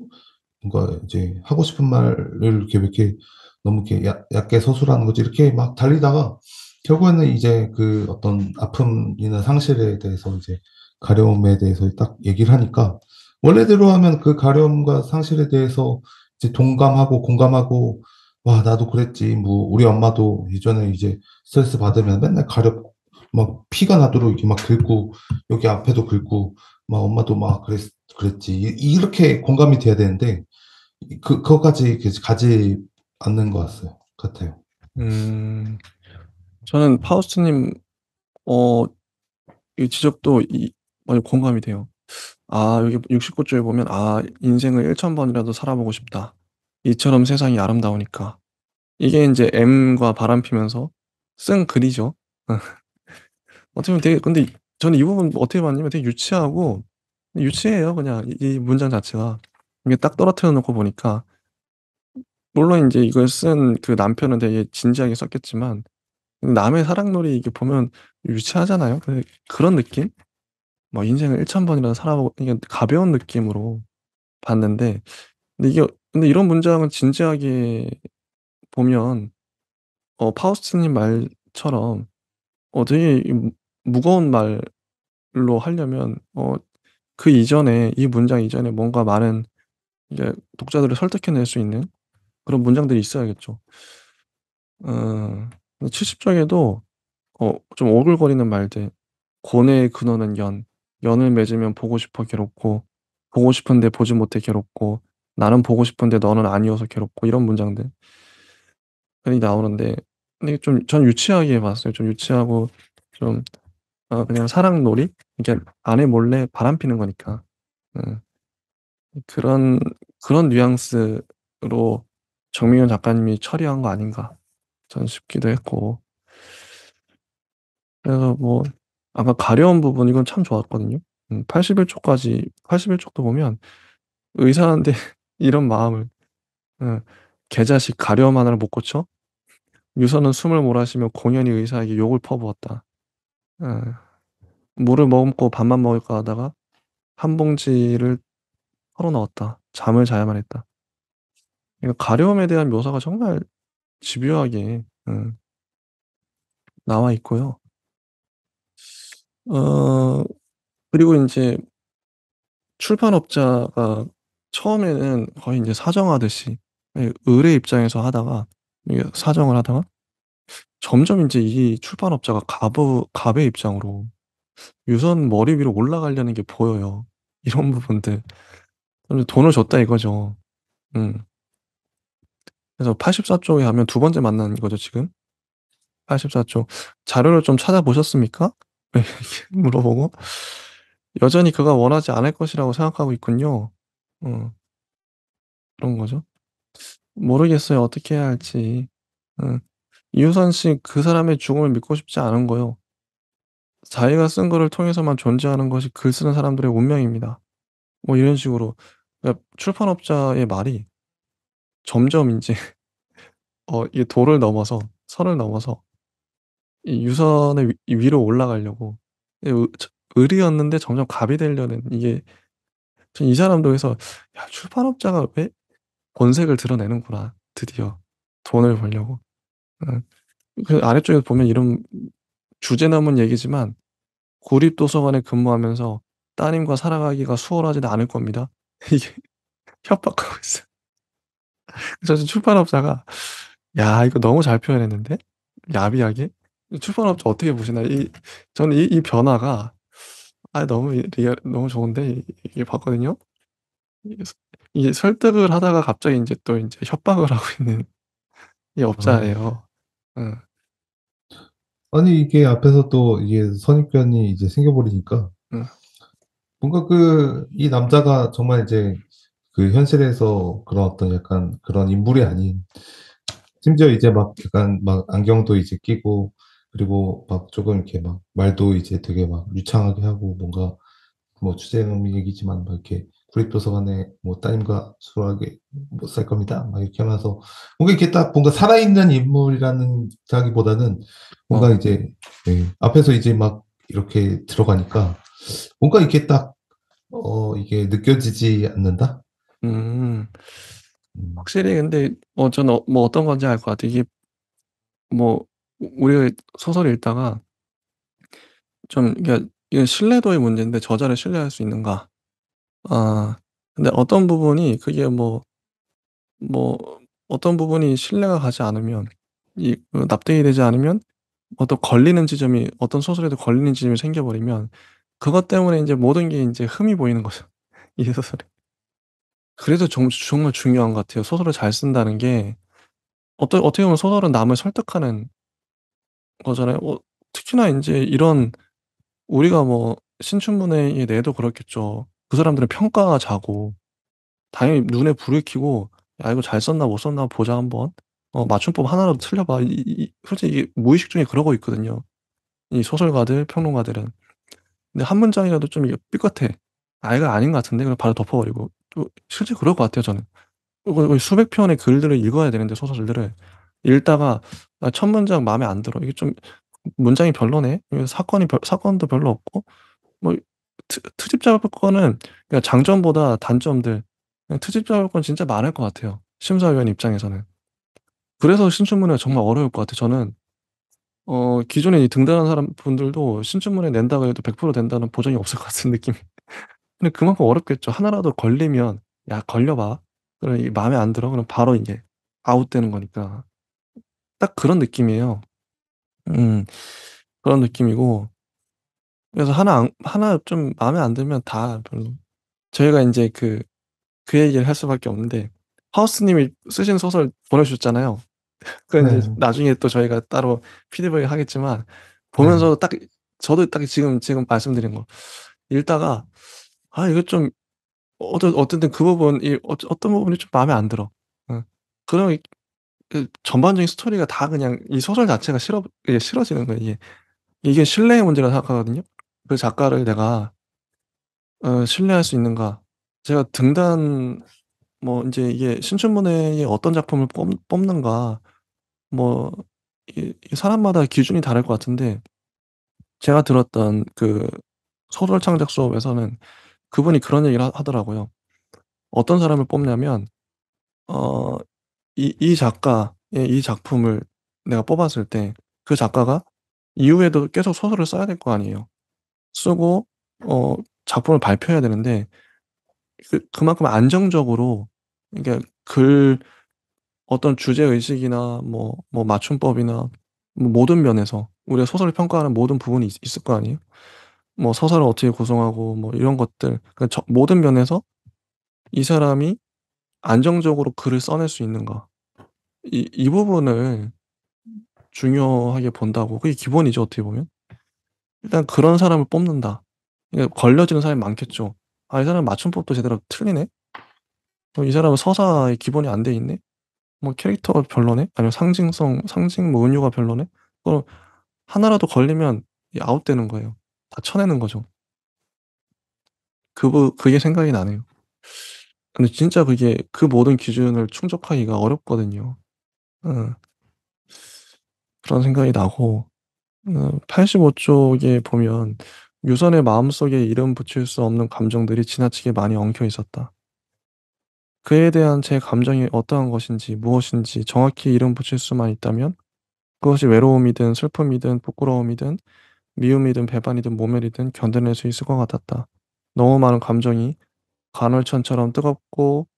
뭔가 이제 하고 싶은 말을 이렇게 왜 이렇게 너무 이렇게 얕게 서술하는 거지 이렇게 막 달리다가 결국에는 이제 그 어떤 아픔이나 상실에 대해서 이제 가려움에 대해서 딱 얘기를 하니까 원래대로 하면 그 가려움과 상실에 대해서 이제 동감하고 공감하고 와 나도 그랬지 뭐 우리 엄마도 예전에 이제 스트레스 받으면 맨날 막 피가 나도록 이렇게 막 긁고 여기 앞에도 긁고 막 엄마도 막 그랬지 이렇게 공감이 돼야 되는데 그거까지 이렇게 가지 않는 것 같아요.
음. 저는 파우스트님 어 이 지적도 많이 공감이 돼요. 여기 69 쪽에 보면 '인생을 1000번이라도 살아보고 싶다. 이처럼 세상이 아름다우니까.' 이게 인제 M과 바람피면서 쓴 글이죠. 어떻게 보면 되게 근데 저는 이 부분 어떻게 봤냐면 되게 유치하고 유치해요 그냥 이 문장 자체가. 이게 딱 떨어뜨려 놓고 보니까 물론 인제 이걸 쓴 그 남편은 되게 진지하게 썼겠지만 남의 사랑놀이 이게 보면 유치하잖아요. 그런 느낌? 뭐 '인생을 1000번이라도 살아보고' 이게 가벼운 느낌으로 봤는데 근데 이런 문장을 진지하게 보면 파우스트님 말처럼 되게 무거운 말로 하려면 그 이전에 이 문장 이전에 뭔가 많은 이제 독자들을 설득해낼 수 있는 그런 문장들이 있어야겠죠. 어 70 쪽에도 좀 오글거리는 말들 "고뇌의 근원은 연. 연을 맺으면 보고 싶어 괴롭고 보고 싶은데 보지 못해 괴롭고 나는 보고 싶은데 너는 아니어서 괴롭고." 이런 문장들이 나오는데 근데 좀 전 유치하게 봤어요. 좀 유치하고 좀 그냥 사랑놀이? 이게 아내 몰래 바람피는 거니까. 음 그런 그런 뉘앙스로 정미경 작가님이 처리한 거 아닌가 저는 싶기도 했고. 그래서 뭐 아까 가려운 부분 이건 참 좋았거든요. 81 쪽까지 81 쪽도 보면 의사한테 이런 마음을 어 "개자식 가려움 하나를 못 고쳐? 유서는 숨을 몰아쉬며 공연히 의사에게 욕을 퍼부었다." 어 "물을 머금고 밥만 먹을까 하다가 한 봉지를 털어 넣었다. 잠을 자야만 했다. 그러니까 가려움에 대한 묘사가 정말 집요하게 나와 있고요. 어 그리고 인제 출판업자가 처음에는 거의 인제 사정하듯이 예 을의 입장에서 하다가 이게 사정을 하다가 점점 인제 이 출판업자가 갑의 입장으로 유선 머리 위로 올라가려는 게 보여요. 이런 부분들. 그래서 "돈을 줬다." 이거죠. 음. 그래서 84 쪽에 가면 두 번째 만나는 거죠 지금. 84 쪽. "자료를 좀 찾아보셨습니까?" 네 이렇게 물어보고 여전히 그가 원하지 않을 것이라고 생각하고 있군요. 어 그런 거죠. 모르겠어요. 어떻게 해야 할지. 음. 이유선 씨 그 사람의 죽음을 믿고 싶지 않은 거요. 자기가 쓴 거를 통해서만 존재하는 것이 글 쓰는 사람들의 운명입니다. 뭐 이런 식으로 그러니까 출판업자의 말이 점점 인제 이게 도를 넘어서 선을 넘어서 이 유선의 위로 올라가려고 이 을이었는데 점점 갑이 되려는 이게 전 이 사람도 그래서 '야 출판업자가 왜 본색을 드러내는구나 드디어 돈을 벌려고.' 응. 그 아래쪽에 보면 이런 주제 넘은 얘기지만 구립도서관에 근무하면서 따님과 살아가기가 수월하지는 않을 겁니다. 이게 협박하고 있어요. 그래서 출판업자가 '야 이거 너무 잘 표현했는데? 야비하게?' 출판업자 어떻게 보시나요? 저는 이 변화가 너무 너무 좋은데 이게 봤거든요. 이게 설득을 하다가 갑자기 인제 또 인제 협박을 하고 있는 이
아.
업자예요. 응.
아니 이게 앞에서 또 이게 선입견이 이제 생겨 버리니까
응.
뭔가 이 남자가 정말 이제 현실에서 그런 어떤 약간 그런 인물이 아닌, 심지어 이제 막 약간 막 안경도 이제 끼고, 그리고 막 쪼금 이렇게 막 말도 이제 되게 막 유창하게 하고, 뭔가 뭐 주제넘는 얘기지만 막 이렇게 "구립도서관에 뭐 따님과 수월하게 못 살 겁니다." 막 이렇게 하면서 뭔가 이렇게 딱 뭔가 살아있는 인물이라는 다기보다는 뭔가
어.
이제, 예 앞에서 이제 막 이렇게 들어가니까 뭔가 이렇게 딱 이게 느껴지지 않는다?
음.
음.
확실히 근데 저는 뭐 어떤 건지 알 것 같아요. 이게 뭐 우리가 소설 읽다가 좀 그러니까 이게 신뢰도의 문제인데 저자를 신뢰할 수 있는가. 아 근데 어떤 부분이 그게 뭐 어떤 부분이 신뢰가 가지 않으면 납득이 되지 않으면 어떤 걸리는 지점이 어떤 소설에도 걸리는 지점이 생겨 버리면 그것 때문에 인제 모든 게 인제 흠이 보이는 거죠, 이 소설에. 그래서 정말 중요한 것 같아요. 소설을 잘 쓴다는 게 어떻게 보면 소설은 남을 설득하는 거잖아요. 특히나 인제 이런 우리가 뭐 신춘문예의 뇌도 그렇겠죠. 그 사람들은 평가자고 당연히 눈에 불을 켜고 '야 이거 잘 썼나 못 썼나 보자 한번. 맞춤법 하나라도 틀려 봐.' 솔직히 이게 무의식 중에 그러고 있거든요, 이 소설가들, 평론가들은. 근데 한 문장이라도 좀 이게 삐끗해. '아 이거 아닌 것 같은데.' 그럼 바로 덮어 버리고 또 실제 그럴 것 같아요 저는. 거의 수백 편의 글들을 읽어야 되는데 소설들을 읽다가 첫 문장 마음에 안 들어. 이게 좀 문장이 별로네. 이거 사건도 별로 없고 뭐 트집 잡을 거는 그러니까 장점보다 단점들 트집 잡을 건 진짜 많을 것 같아요, 심사위원 입장에서는. 그래서 신춘문예가 정말 어려울 것 같아요. 저는 기존에 이 등단한 분들도 신춘문예 낸다고 해도 100% 된다는 보장이 없을 것 같은 느낌이 근데 그만큼 어렵겠죠. 하나라도 걸리면 "야 걸려 봐." 그럼 이게 마음에 안 들어? 그럼 바로 이제 아웃되는 거니까. 딱 그런 느낌이에요. 음. 그런 느낌이고 그래서 하나 좀 마음에 안 들면 다 별로 저희가 인제 그 얘기를 할 수밖에 없는데 하우스 님이 쓰신 소설 보내주셨잖아요. 그건 인제
네.
나중에 또 저희가 따로 피드백을 하겠지만
네.
보면서 딱 저도 딱 지금 말씀드린 거 읽다가 이거 좀 어쨌든 그 부분이 어떤 부분이 좀 마음에 안 들어. 어. 그럼 전반적인 스토리가 다 그냥 이 소설 자체가 싫어지는 거예요 이게. 이게 신뢰의 문제라고 생각하거든요. 그 작가를 내가 신뢰할 수 있는가. 제가 등단 뭐 인제 이게 신춘문예의 어떤 작품을 뽑는가 뭐 이 사람마다 기준이 다를 것 같은데 제가 들었던 그 소설 창작 수업에서는 그분이 그런 얘기를 하더라고요. 어떤 사람을 뽑냐면 어 이 작가의 이 작품을 내가 뽑았을 때 그 작가가 이후에도 계속 소설을 써야 될 거 아니에요. 쓰고 어 작품을 발표해야 되는데 그만큼 안정적으로, 그러니까 어떤 주제 의식이나 맞춤법이나 모든 면에서 우리가 소설을 평가하는 모든 부분이 있을 거 아니에요. 서사를 어떻게 구성하고 이런 것들, 그러니까 모든 면에서 이 사람이 안정적으로 글을 써낼 수 있는가, 이 부분을 중요하게 본다고. 그게 기본이죠, 어떻게 보면. 일단 그런 사람을 뽑는다. 그러니까 걸려지는 사람이 많겠죠. '아, 이 사람은 맞춤법도 제대로 틀리네. 이 사람은 서사에 기본이 안 돼 있네. 캐릭터가 별로네.' 아니면 상징 은유가 별로네. 그럼 하나라도 걸리면 이 아웃되는 거예요. 다 쳐내는 거죠. 그게 생각이 나네요. 근데 진짜 그게 그 모든 기준을 충족하기가 어렵거든요. 어 그런 생각이 나고, 85 쪽에 보면 "유선의 마음속에 이름 붙일 수 없는 감정들이 지나치게 많이 엉켜 있었다. 그에 대한 제 감정이 어떠한 것인지 무엇인지 정확히 이름 붙일 수만 있다면 그것이 외로움이든 슬픔이든 부끄러움이든 미움이든 배반이든 모멸이든 견뎌낼 수 있을 것 같았다. 너무 많은 감정이 간헐천처럼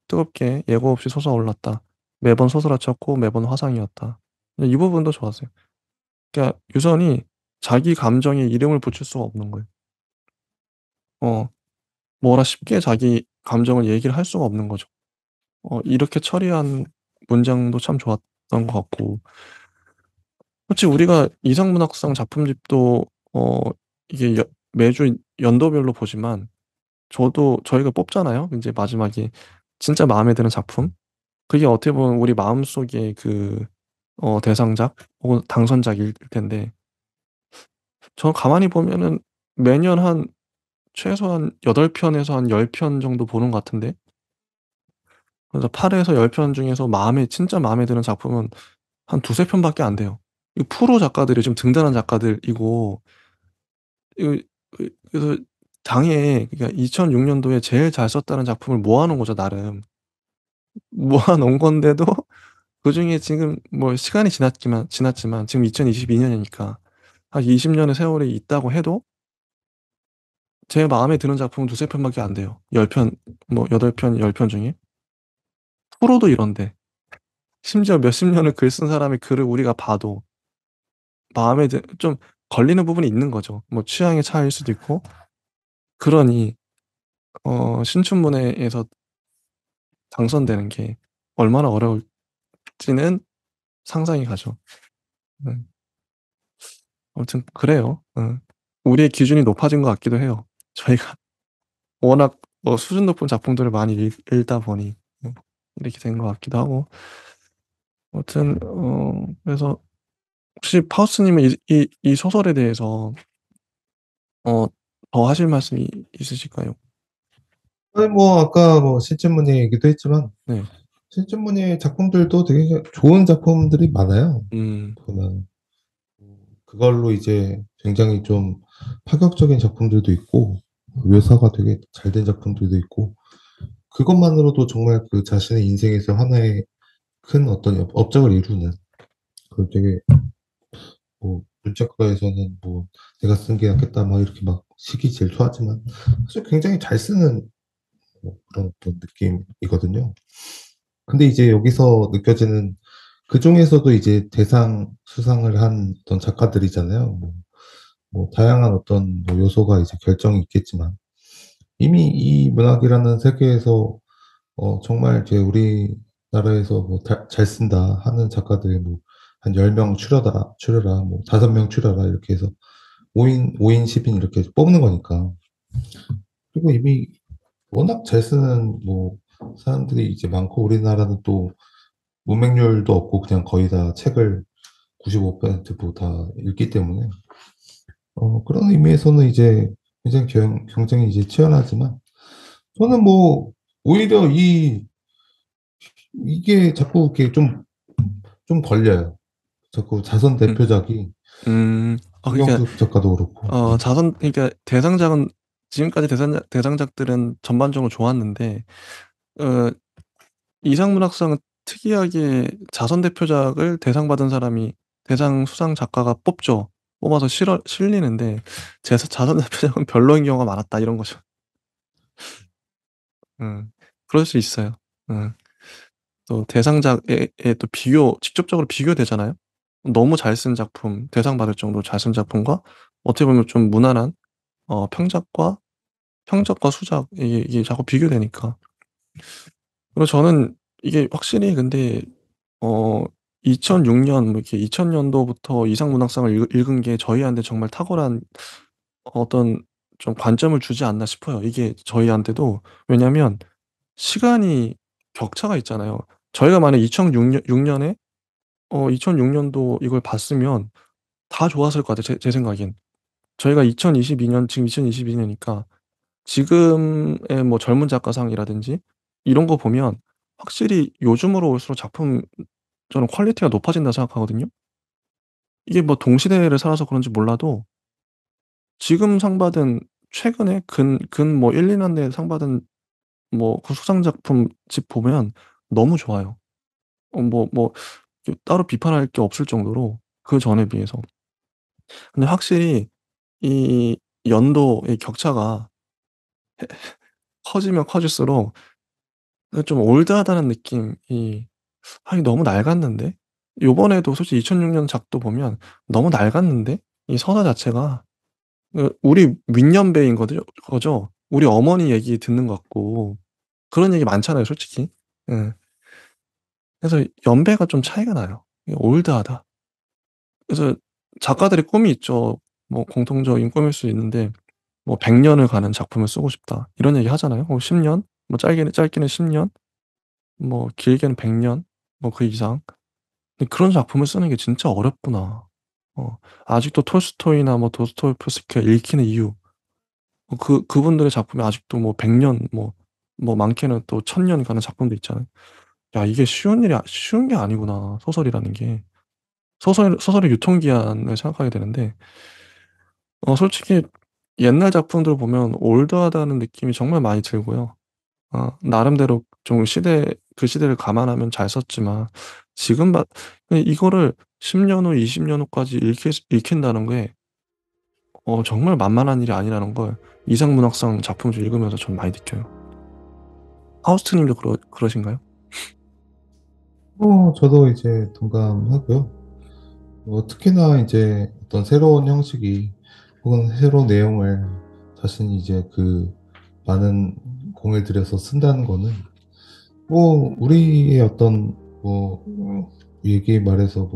뜨겁게 예고 없이 솟아올랐다. 매번 솟아쳤고 매번 화상이었다." 이 부분도 좋았어요. 그러니까 유선이 자기 감정에 이름을 붙일 수가 없는 거예요. 어 뭐라 쉽게 자기 감정을 얘기를 할 수가 없는 거죠. 이렇게 처리한 문장도 참 좋았던 것 같고, 솔직히 우리가 이상문학상 작품집도 어 이게 매주 연도별로 보지만 저희가 뽑잖아요. 인제 마지막에 진짜 마음에 드는 작품. 그게 어떻게 보면 우리 마음속의 대상작 혹은 당선작일 텐데, 저 가만히 보면은 매년 한 최소한 8 편에서 한 10편 정도 보는 것 같은데, 그래서 8 에서 10편 중에서 진짜 마음에 드는 작품은 한 2-3 편밖에 안 돼요. 이 프로 작가들이 좀 등단한 작가들이고, 이거 그래서 당해, 그러니까 2006 년도에 제일 잘 썼다는 작품을 모아 놓은 거죠, 나름. 모아 놓은 건데도 그중에 지금 시간이 지났지만 지금 2022 년이니까 한 20 년의 세월이 있다고 해도 제 마음에 드는 작품은 2-3 편밖에 안 돼요. 10 편, 8 편, 10편 중에. 프로도 이런데. 심지어 몇십 년을 글 쓴 사람의 글을 우리가 봐도 마음에 좀 걸리는 부분이 있는 거죠. 취향의 차이일 수도 있고. 그러니 신춘문예에서 당선되는 게 얼마나 어려울지는 상상이 가죠. 네. 아무튼 그래요. 우리의 기준이 높아진 것 같기도 해요. 저희가 워낙 수준 높은 작품들을 많이 읽다 보니 음 이렇게 된 것 같기도 하고. 아무튼 그래서 혹시 파우스 님은 이 소설에 대해서 어 더 하실 말씀이 있으실까요?
아니 뭐 아까 뭐 신춘문예 얘기도 했지만
네.
신춘문예 작품들도 되게 좋은 작품들이 많아요.
음.
보면 그걸로 이제 굉장히 좀 파격적인 작품들도 있고 묘사가 되게 잘 된 작품들도 있고 그것만으로도 정말 그 자신의 인생에서 하나의 큰 어떤 업적을 이루는 그 되게 뭐 문학가에서는 뭐 '내가 쓴 게 낫겠다.' 막 이렇게 막 시기 질투하지만 사실 굉장히 잘 쓰는 뭐 그런 어떤 느낌이거든요. 근데 이제 여기서 느껴지는 그중에서도 이제 대상 수상을 한 어떤 작가들이잖아요. 뭐 다양한 어떤 뭐 요소가 이제 결정이 있겠지만 이미 이 문학이라는 세계에서 정말 이제 우리나라에서 뭐 잘 쓴다 하는 작가들이 뭐 한 10명 추려라 뭐 5명 추려라 이렇게 해서 5 인 10인 이렇게 뽑는 거니까. 그리고 이미 워낙 잘 쓰는 뭐 사람들이 이제 많고 우리나라는 또 문맹률도 없고 그냥 거의 다 책을 95% 뭐 다 읽기 때문에 그런 의미에서는 이제 굉장히 경쟁이 이제 치열하지만 저는 뭐 오히려 이게 자꾸 이렇게 좀 걸려요. 자꾸 자선
음.
대표작이
음. 그러니까
김경수 작가도 그렇고.
그러니까 대상작은 지금까지 대상작들은 전반적으로 좋았는데 어 이상문학상은 특이하게 자선 대표작을 대상 받은 사람이 대상 수상 작가가 뽑죠. 뽑아서 실리는데 자선 대표작은 별로인 경우가 많았다 이런 거죠. 음. 그럴 수 있어요. 음. 또 대상작에 또 직접적으로 비교되잖아요. 너무 잘 쓴 작품, 대상 받을 정도로 잘 쓴 작품과 어떻게 보면 좀 무난한 평작과 수작 이게 자꾸 비교되니까. 그리고 저는 이게 확실히 근데 어 2006년 뭐 이렇게 2000 년도부터 이상문학상을 읽은 게 저희한테 정말 탁월한 어떤 좀 관점을 주지 않나 싶어요. 이게 저희한테도. 왜냐면 시간이 격차가 있잖아요. 저희가 만약 2006 년에 2006 년도 이걸 봤으면 다 좋았을 것 같아요, 제 생각엔. 저희가 2022년 지금 2022 년이니까 지금의 뭐 젊은 작가상이라든지 이런 거 보면 확실히 요즘으로 올수록 작품 저는 퀄리티가 높아진다고 생각하거든요. 이게 뭐 동시대를 살아서 그런지 몰라도 지금 상 받은 최근에 근 뭐 1-2년 내에 상 받은 뭐 그 수상 작품집 보면 너무 좋아요. 뭐 따로 비판할 게 없을 정도로 그전에 비해서. 근데 확실히 이 연도의 격차가 커지면 커질수록 좀 올드하다는 느낌이 '아니 너무 낡았는데?' 요번에도 솔직히 2006년 작도 보면 너무 낡았는데? 이 서사 자체가 우리 윗연배인 거죠. 우리 어머니 얘기 듣는 것 같고 그런 얘기 많잖아요 솔직히. 예. 그래서 연배가 좀 차이가 나요. 이게 올드하다. 그래서 작가들의 꿈이 있죠. 뭐 공통적인 꿈일 수 있는데 뭐 "100 년을 가는 작품을 쓰고 싶다." 이런 얘기 하잖아요. 10 년, 뭐 짧게는 10 년, 뭐 길게는 100 년, 뭐 그 이상. 근데 그런 작품을 쓰는 게 진짜 어렵구나. 어 아직도 톨스토이나 뭐 도스토옙스키가 읽히는 이유 그분들의 작품이 아직도 뭐 100 년 많게는 또 1000년 가는 작품도 있잖아요. 야 이게 쉬운 게 아니구나 소설이라는 게. 소설의 유통기한을 생각하게 되는데 솔직히 옛날 작품들 보면 올드하다는 느낌이 정말 많이 들고요. 나름대로 좀 그 시대를 감안하면 잘 썼지만 지금 이거를 10년 후, 20년 후까지 읽힌다는 게 정말 만만한 일이 아니라는 걸 이상문학상 작품을 좀 읽으면서 전 많이 느껴요. 하우스트 님도 그러신가요?
저도 이제 동감하고요. 특히나 이제 어떤 새로운 형식이 혹은 새로운 내용을 자신이 이제 그 많은 공을 들여서 쓴다는 거는 우리의 어떤 뭐 얘기 말해서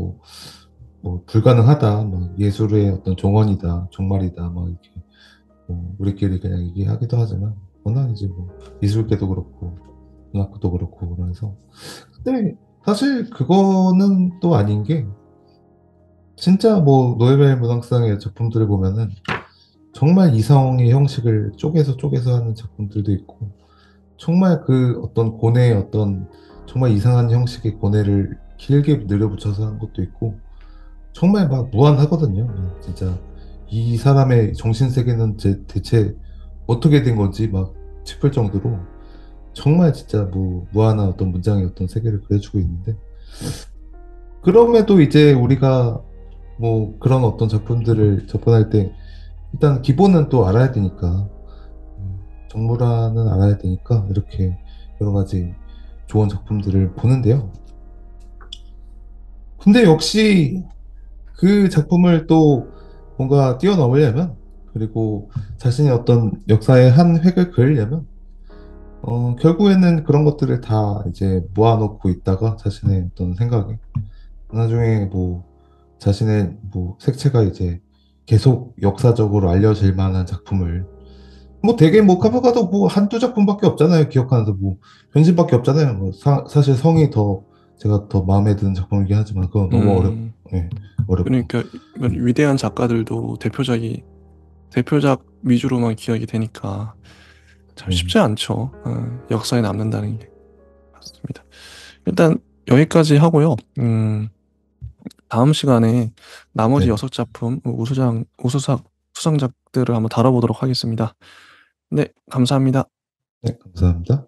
불가능하다, 뭐 예술의 어떤 종언이다, 종말이다, 뭐 이렇게 우리끼리 그냥 얘기하기도 하지만 워낙 이제 미술계도 그렇고 문학도 그렇고 그래서 근데 사실 그거는 또 아닌 게 진짜 노에벨 문학상의 작품들을 보면은 정말 이성의 형식을 쪼개서 하는 작품들도 있고 정말 그 어떤 고뇌의 어떤 정말 이상한 형식의 고뇌를 길게 늘여붙여서 하는 것도 있고 정말 막 무한하거든요. 진짜 이 사람의 정신 세계는 대체 어떻게 된 건지 막 싶을 정도로 정말 진짜 무한한 어떤 문장의 어떤 세계를 그려주고 있는데 그럼에도 이제 우리가 그런 어떤 작품들을 접근할 때 일단 기본은 또 알아야 되니까 정물화는 알아야 되니까 이렇게 여러 가지 좋은 작품들을 보는데요. 근데 역시 그 작품을 또 뭔가 뛰어넘으려면 그리고 자신의 어떤 역사의 한 획을 그으려면 결국에는 그런 것들을 다 이제 모아놓고 있다가 자신의 어떤 생각에 나중에 자신의 색채가 이제 계속 역사적으로 알려질 만한 작품을 되게 카프카도 한두 작품밖에 없잖아요. 기억하는데 변신밖에 없잖아요. 사실 성이 더 제가 더 마음에 드는 작품이긴 하지만 그건 너무
음.
예, 어렵고.
그러니까 위대한 작가들도 대표작 위주로만 기억이 되니까 참
네,
쉽지 않죠. 역사에 남는다는 게. 맞습니다. 일단 여기까지 하고요. 다음 시간에 나머지
네,
6 작품 우수상 수상작들을 한번 다뤄보도록 하겠습니다. 네 감사합니다.
네 감사합니다.